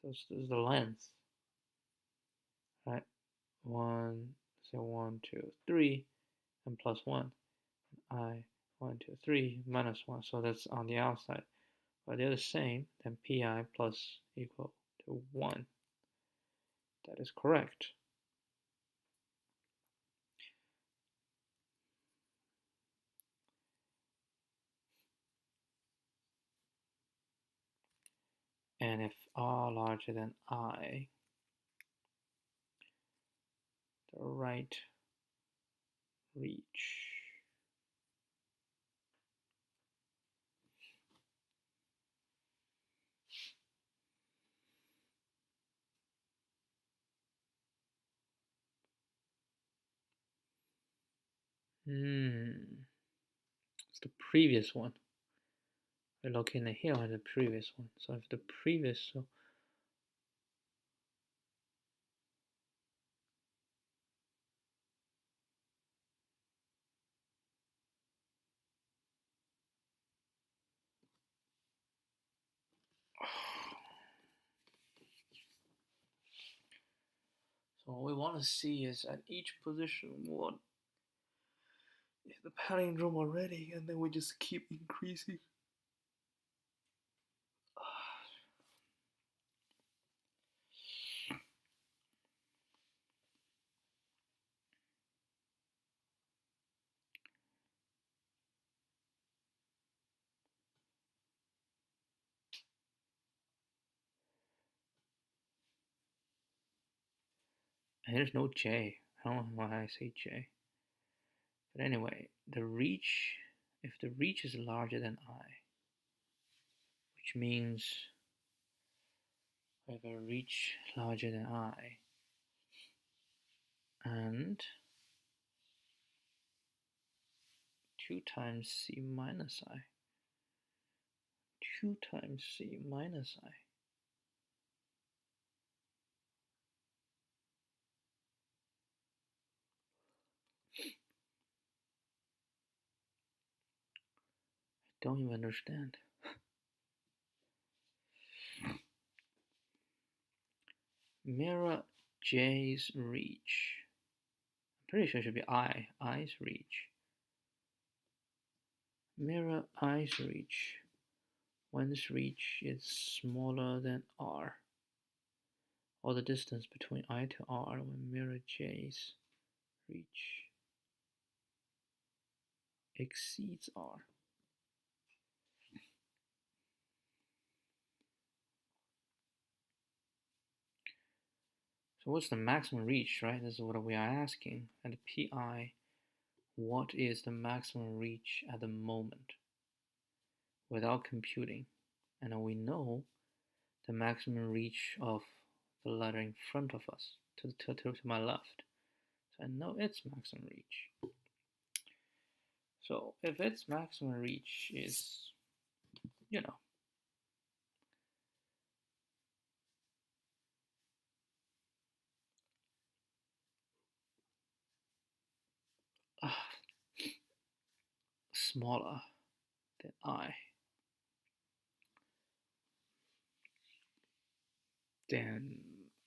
Speaker 1: So this is the length, right? 1, 2, 3, and plus 1. I 1, 2, 3 minus 1, so that's on the outside. But they're the same, then Pi plus equal to 1. That is correct. And if R larger than I, the right reach it's the previous one. We're looking at here at the previous one. So if the previous, so what we want to see is at each position what is the palindrome already, and then we just keep increasing. And there's no J. I don't know why I say J. But anyway, the reach, if the reach is larger than I, which means we have a reach larger than I, and 2 times C minus I, 2 times C minus I. I don't even understand. Mirror J's reach. I'm pretty sure it should be I's reach. Mirror I's reach. When this reach is smaller than R, or the distance between I to R when mirror J's reach exceeds R. So what's the maximum reach, right? This is what we are asking. And PI, what is the maximum reach at the moment without computing? And we know the maximum reach of the letter in front of us, to my left. So I know its maximum reach. So if its maximum reach is, you know, smaller than I, then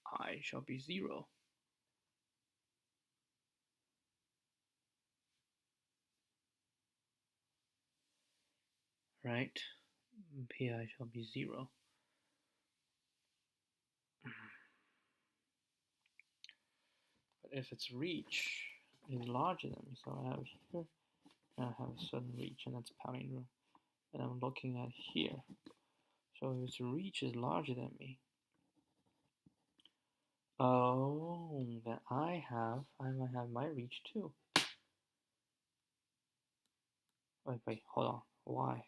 Speaker 1: I shall be 0. Right? Pi shall be 0. But if its reach is larger than me. So I have here, and I have a certain reach, and that's palindrome. And I'm looking at here. So if its reach is larger than me, oh, then I might have my reach too. Wait, hold on. Why?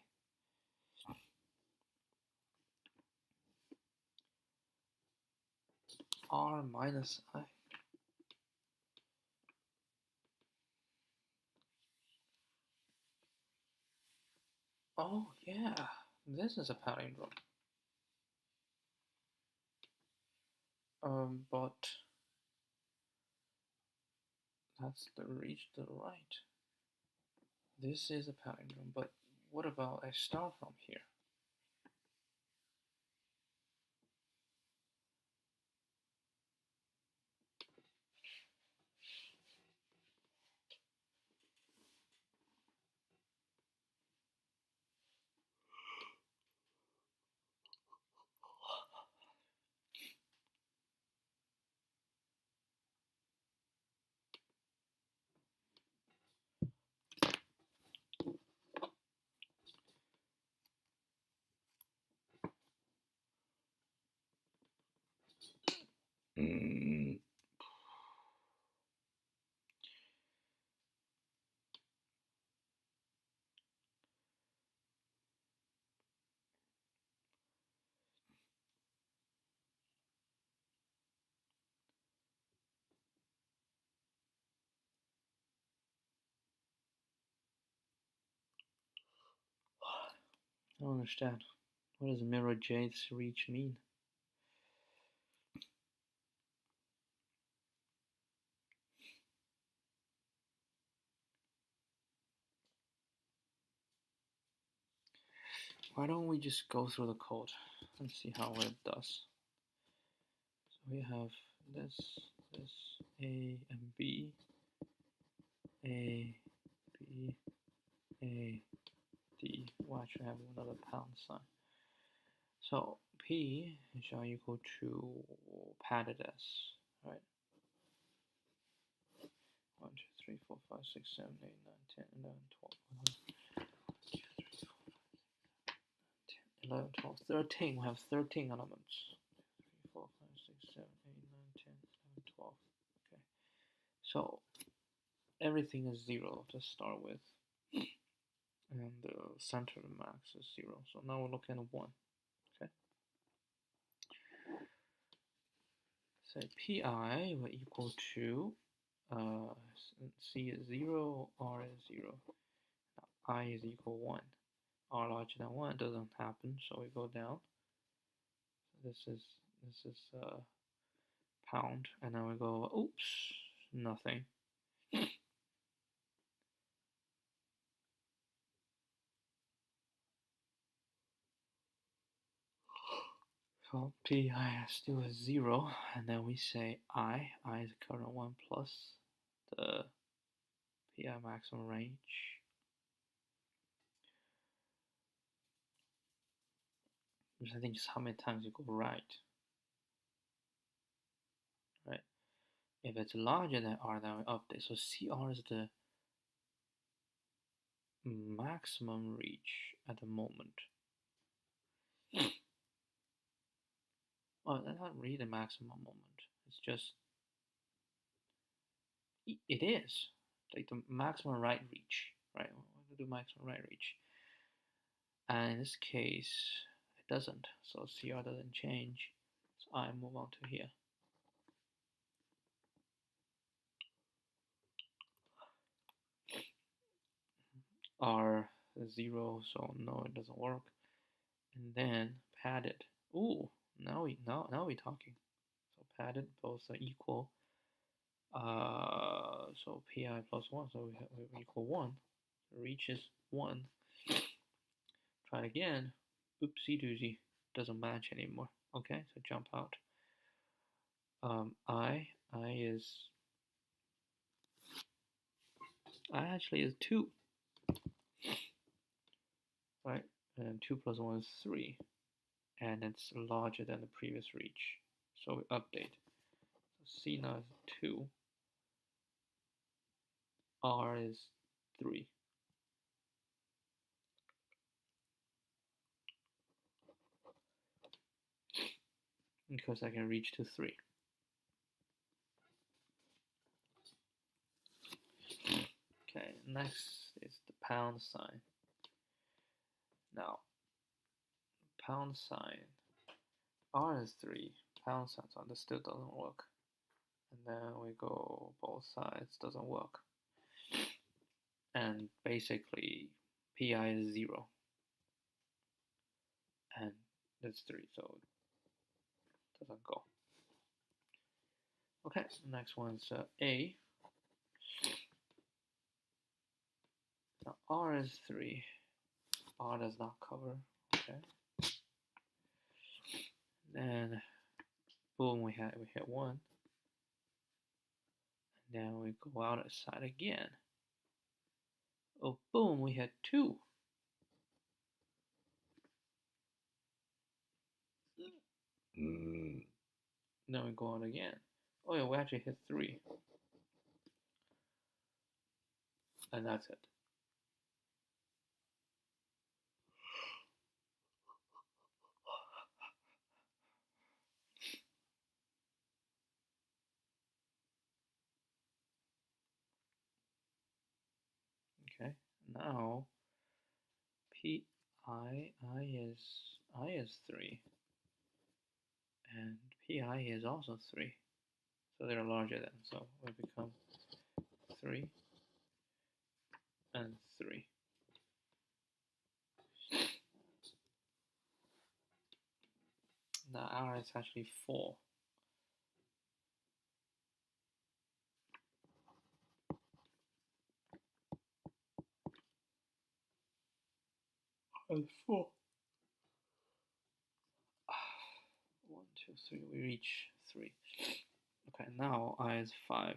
Speaker 1: R minus I. Oh yeah, this is a palindrome. But that's the reach to the right. This is a palindrome, but what about I start from here? Mm. I don't understand. What does mirror J's reach mean? Why don't we just go through the code and see how it does? So we have this, A and B, A, B, A, D. Well, I should have another pound sign. So P shall equal to padded S, right? 1, 2, 3, 4, 5, 6, 7, 8, 9, 10, 11, 12, 11, 12, 13. We have 13 elements. 3, 4, 5, 6, 7, 8, 9, 10, 11, 12. Okay. So everything is 0 to start with. And the center of the max is 0. So now we're looking at 1. Okay. Say pi will equal to C is 0, R is 0. Now, I is equal 1. R larger than 1 doesn't happen, so we go down. This is pound, and then we go, oops, nothing. So pi still is 0, and then we say I is the current one plus the pi maximum range. Which I think is how many times you go right. Right? If it's larger than R, then we update. So CR is the maximum reach at the moment. Well, that's not really the maximum moment. It's just, it is like the maximum right reach, right? We'll do maximum right reach. And in this case, it doesn't. So CR doesn't change. So I move on to here. R is 0, so no, it doesn't work. And then padded. Ooh, now we're talking. So padded both are equal. So pi plus 1, so we equal 1. Reach is 1. Try it again. Oopsie doozy. Doesn't match anymore. Okay, so jump out. I actually is 2. Right? And 2 plus 1 is 3. And it's larger than the previous reach. So we update. So C now is 2. R is 3. Because I can reach to 3. Okay, next is the pound sign. Now, pound sign, R is 3, pound sign, so this still doesn't work. And then we go both sides, doesn't work. And basically, PI is 0. And that's 3, so it doesn't go. Okay, next one's A. Now R is 3. R does not cover. Okay. Then boom, we hit 1. And then we go outside again. Oh boom, we hit 2. Then we go out again. Oh yeah, we actually hit 3. And that's it. Okay, now I is 3. And PI is also 3. So they're larger than, so we become 3 and 3. Now R is actually 4. And 4. 1, 2, 3. We reach 3. Okay, now I is 5.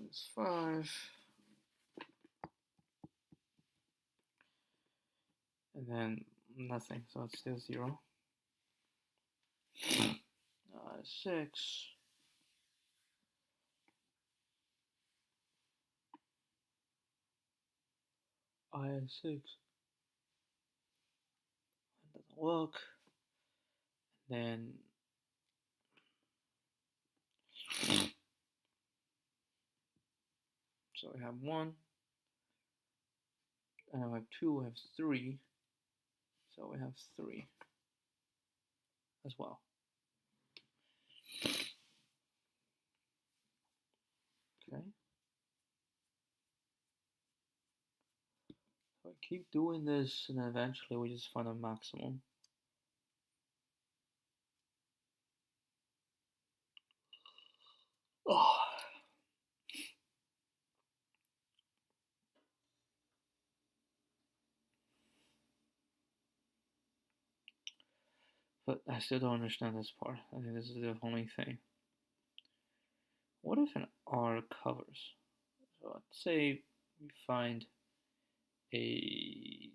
Speaker 1: It's 5. And then nothing, so it's still 0. 6. I is 6. It doesn't work. Then so we have 1, and we have 2, we have 3. So we have 3 as well. Okay. So I keep doing this, and eventually we just find a maximum. Oh. But I still don't understand this part. I think this is the only thing. What if an R covers? So let's say we find a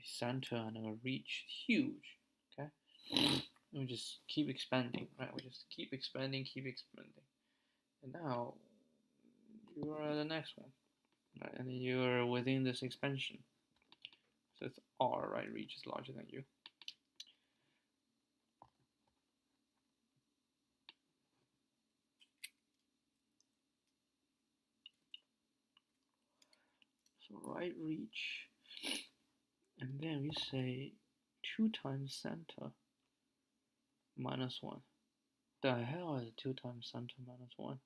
Speaker 1: center and a reach huge, okay? And we just keep expanding, right? We just keep expanding. And now you're at the next one, right? And you're within this expansion. So it's R, right? Reach is larger than you. So right reach, and then we say 2 times center minus 1. The hell is 2 times center minus 1?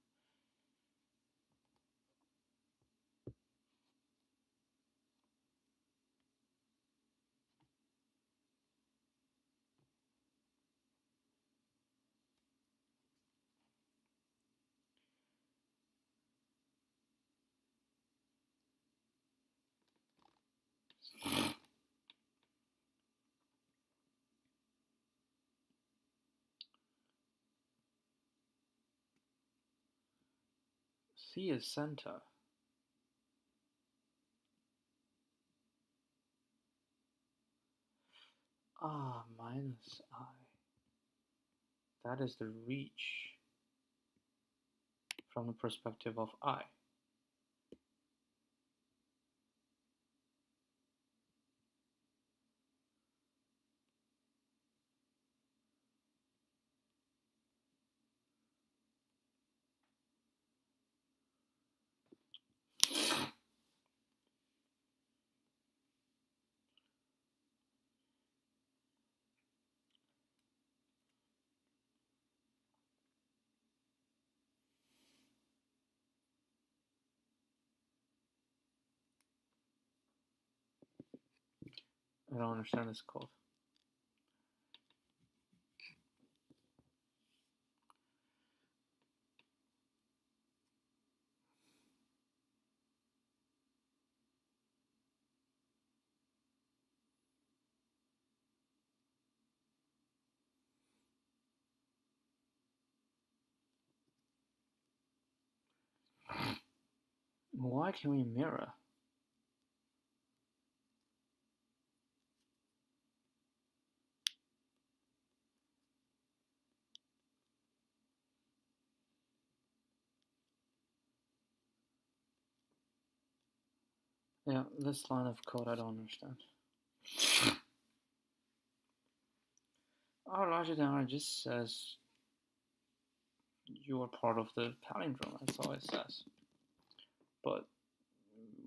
Speaker 1: C is center. minus I. That is the reach from the perspective of I. I don't understand this code. Why can we mirror? Yeah, this line of code I don't understand. Our logic diagram just says you are part of the palindrome, that's all it says. But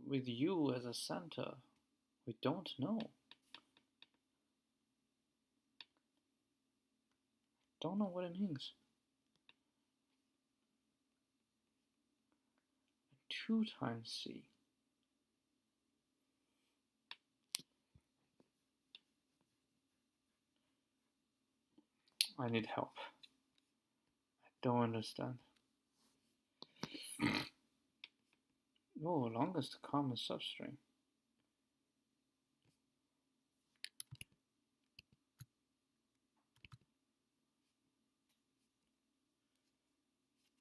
Speaker 1: with you as a center, we don't know. Don't know what it means. 2 times C. I need help. I don't understand. Oh, longest common substring.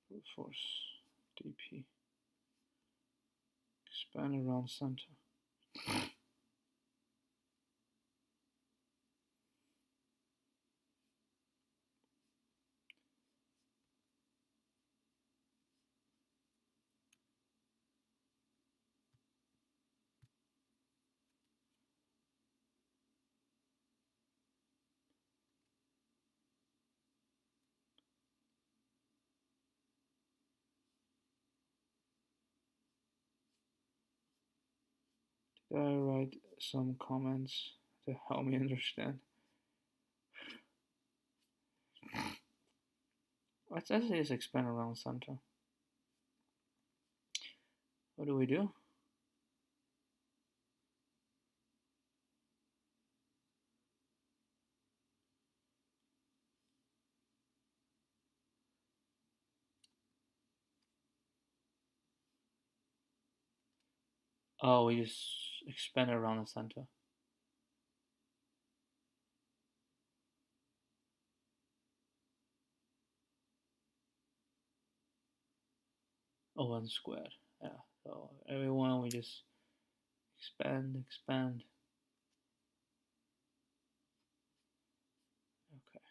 Speaker 1: Brute force, dp. Expand around center. Did I write some comments to help me understand? Let's actually just expand around center. What do we do? Oh, we just expand around the center. Oh, 1 squared. Yeah, so every one we just expand. Okay.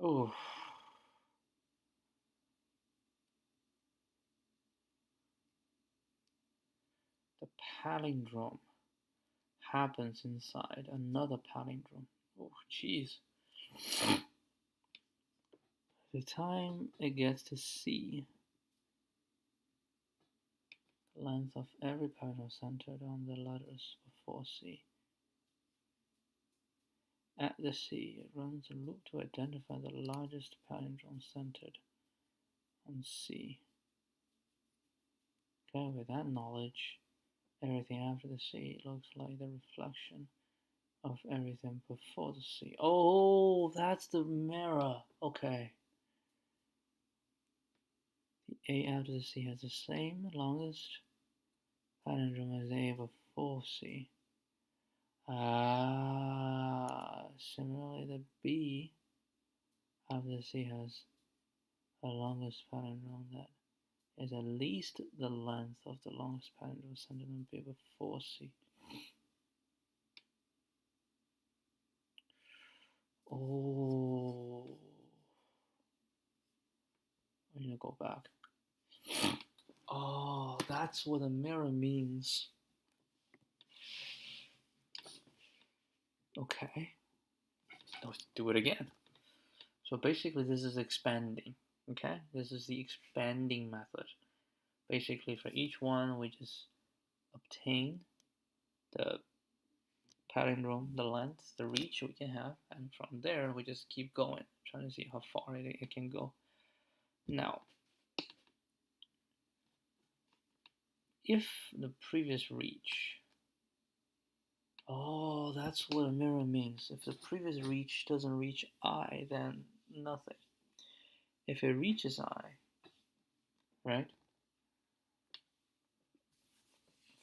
Speaker 1: Oh. The palindrome happens inside another palindrome. Oh, jeez. The time it gets to C, the length of every palindrome centered on the letters before C. At the C, it runs a loop to identify the largest palindrome centered on C. Okay, with that knowledge, everything after the C looks like the reflection of everything before the C. Oh, that's the mirror. Okay. The A after the C has the same longest palindrome as A before C. Similarly, the B after the C has the longest palindrome that is at least the length of the longest palindrome centered on paper 4C. Oh, I'm gonna go back. Oh, that's what a mirror means. Okay, let's do it again. So basically this is expanding, okay? This is the expanding method. Basically for each one we just obtain the palindrome, the length, the reach we can have, and from there we just keep going, trying to see how far it can go. Now, if the previous reach, oh, that's what a mirror means. If the previous reach doesn't reach I, then nothing. If it reaches I, right?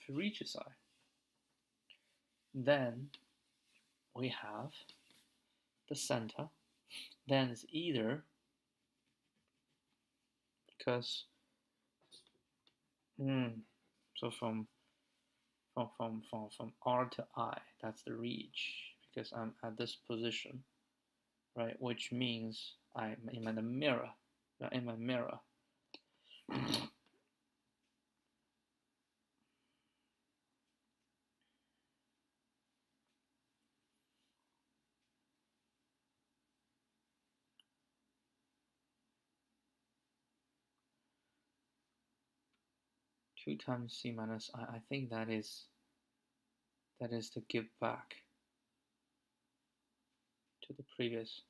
Speaker 1: If it reaches I, then we have the center. Then it's either, because so from R to I, that's the reach, because I'm at this position, right? Which means I'm in the mirror, in my mirror. Two times C minus I think that is to give back to the previous.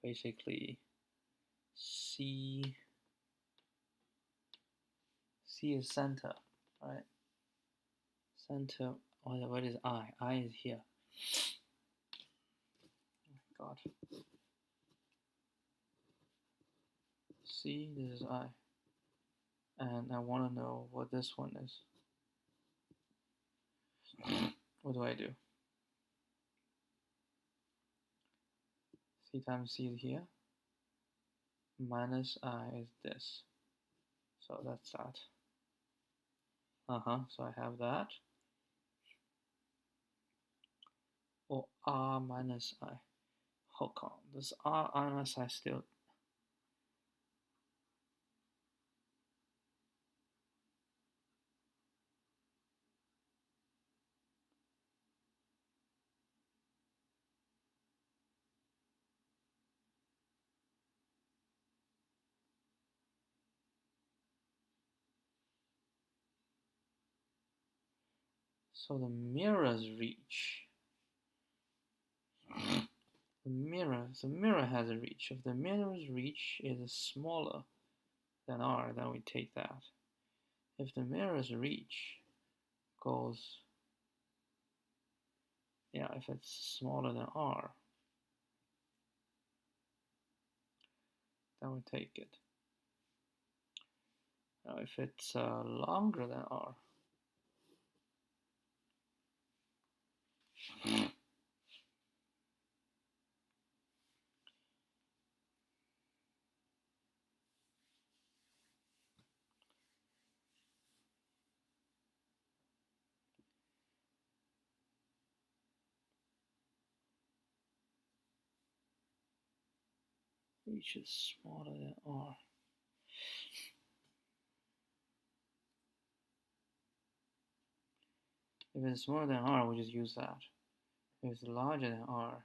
Speaker 1: Basically, C is center, right? Center, what is I? I is here. Oh my God. C, this is I. And I want to know what this one is. What do I do? C times C is here. Minus I is this. So that's that. So I have that. Or R minus I. Hold on. This R minus I still. So the mirror's reach. The mirror has a reach. If the mirror's reach is smaller than R, then we take that. If the mirror's reach goes, if it's smaller than R, then we take it. Now if it's longer than R, reach is smaller than R. If it's smaller than R, we just use that. If it's larger than R,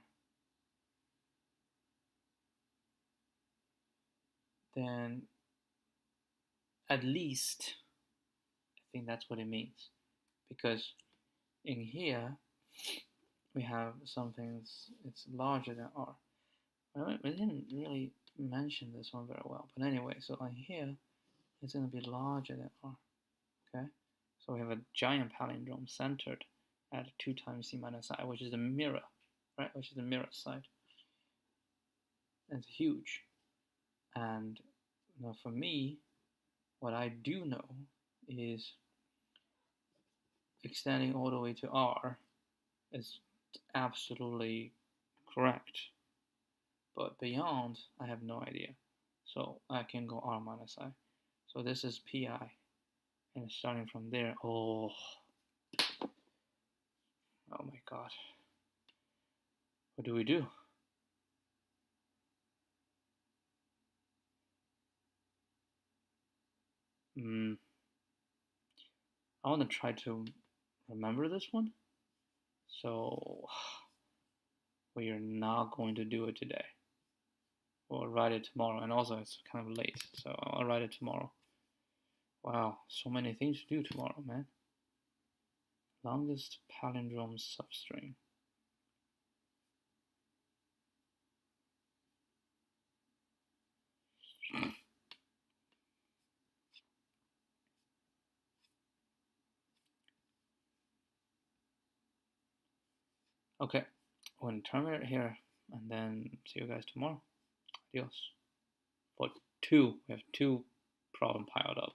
Speaker 1: then at least, I think that's what it means. Because in here, we have something it's larger than R. We didn't really mention this one very well, but anyway, so on here, it's going to be larger than R, okay? So we have a giant palindrome centered at 2 times C minus I, which is the mirror, right? Which is the mirror side. It's huge. And for me, what I do know is extending all the way to R is absolutely correct. But beyond, I have no idea. So I can go r minus I. So this is pi. And starting from there, oh my god. What do we do? I want to try to remember this one. So we are not going to do it today. We'll write it tomorrow. And also it's kind of late, so I'll write it tomorrow. Wow, so many things to do tomorrow, man. Longest palindrome substring. Okay, we're going to terminate here and then see you guys tomorrow. Adios. For two, we have two problem piled up.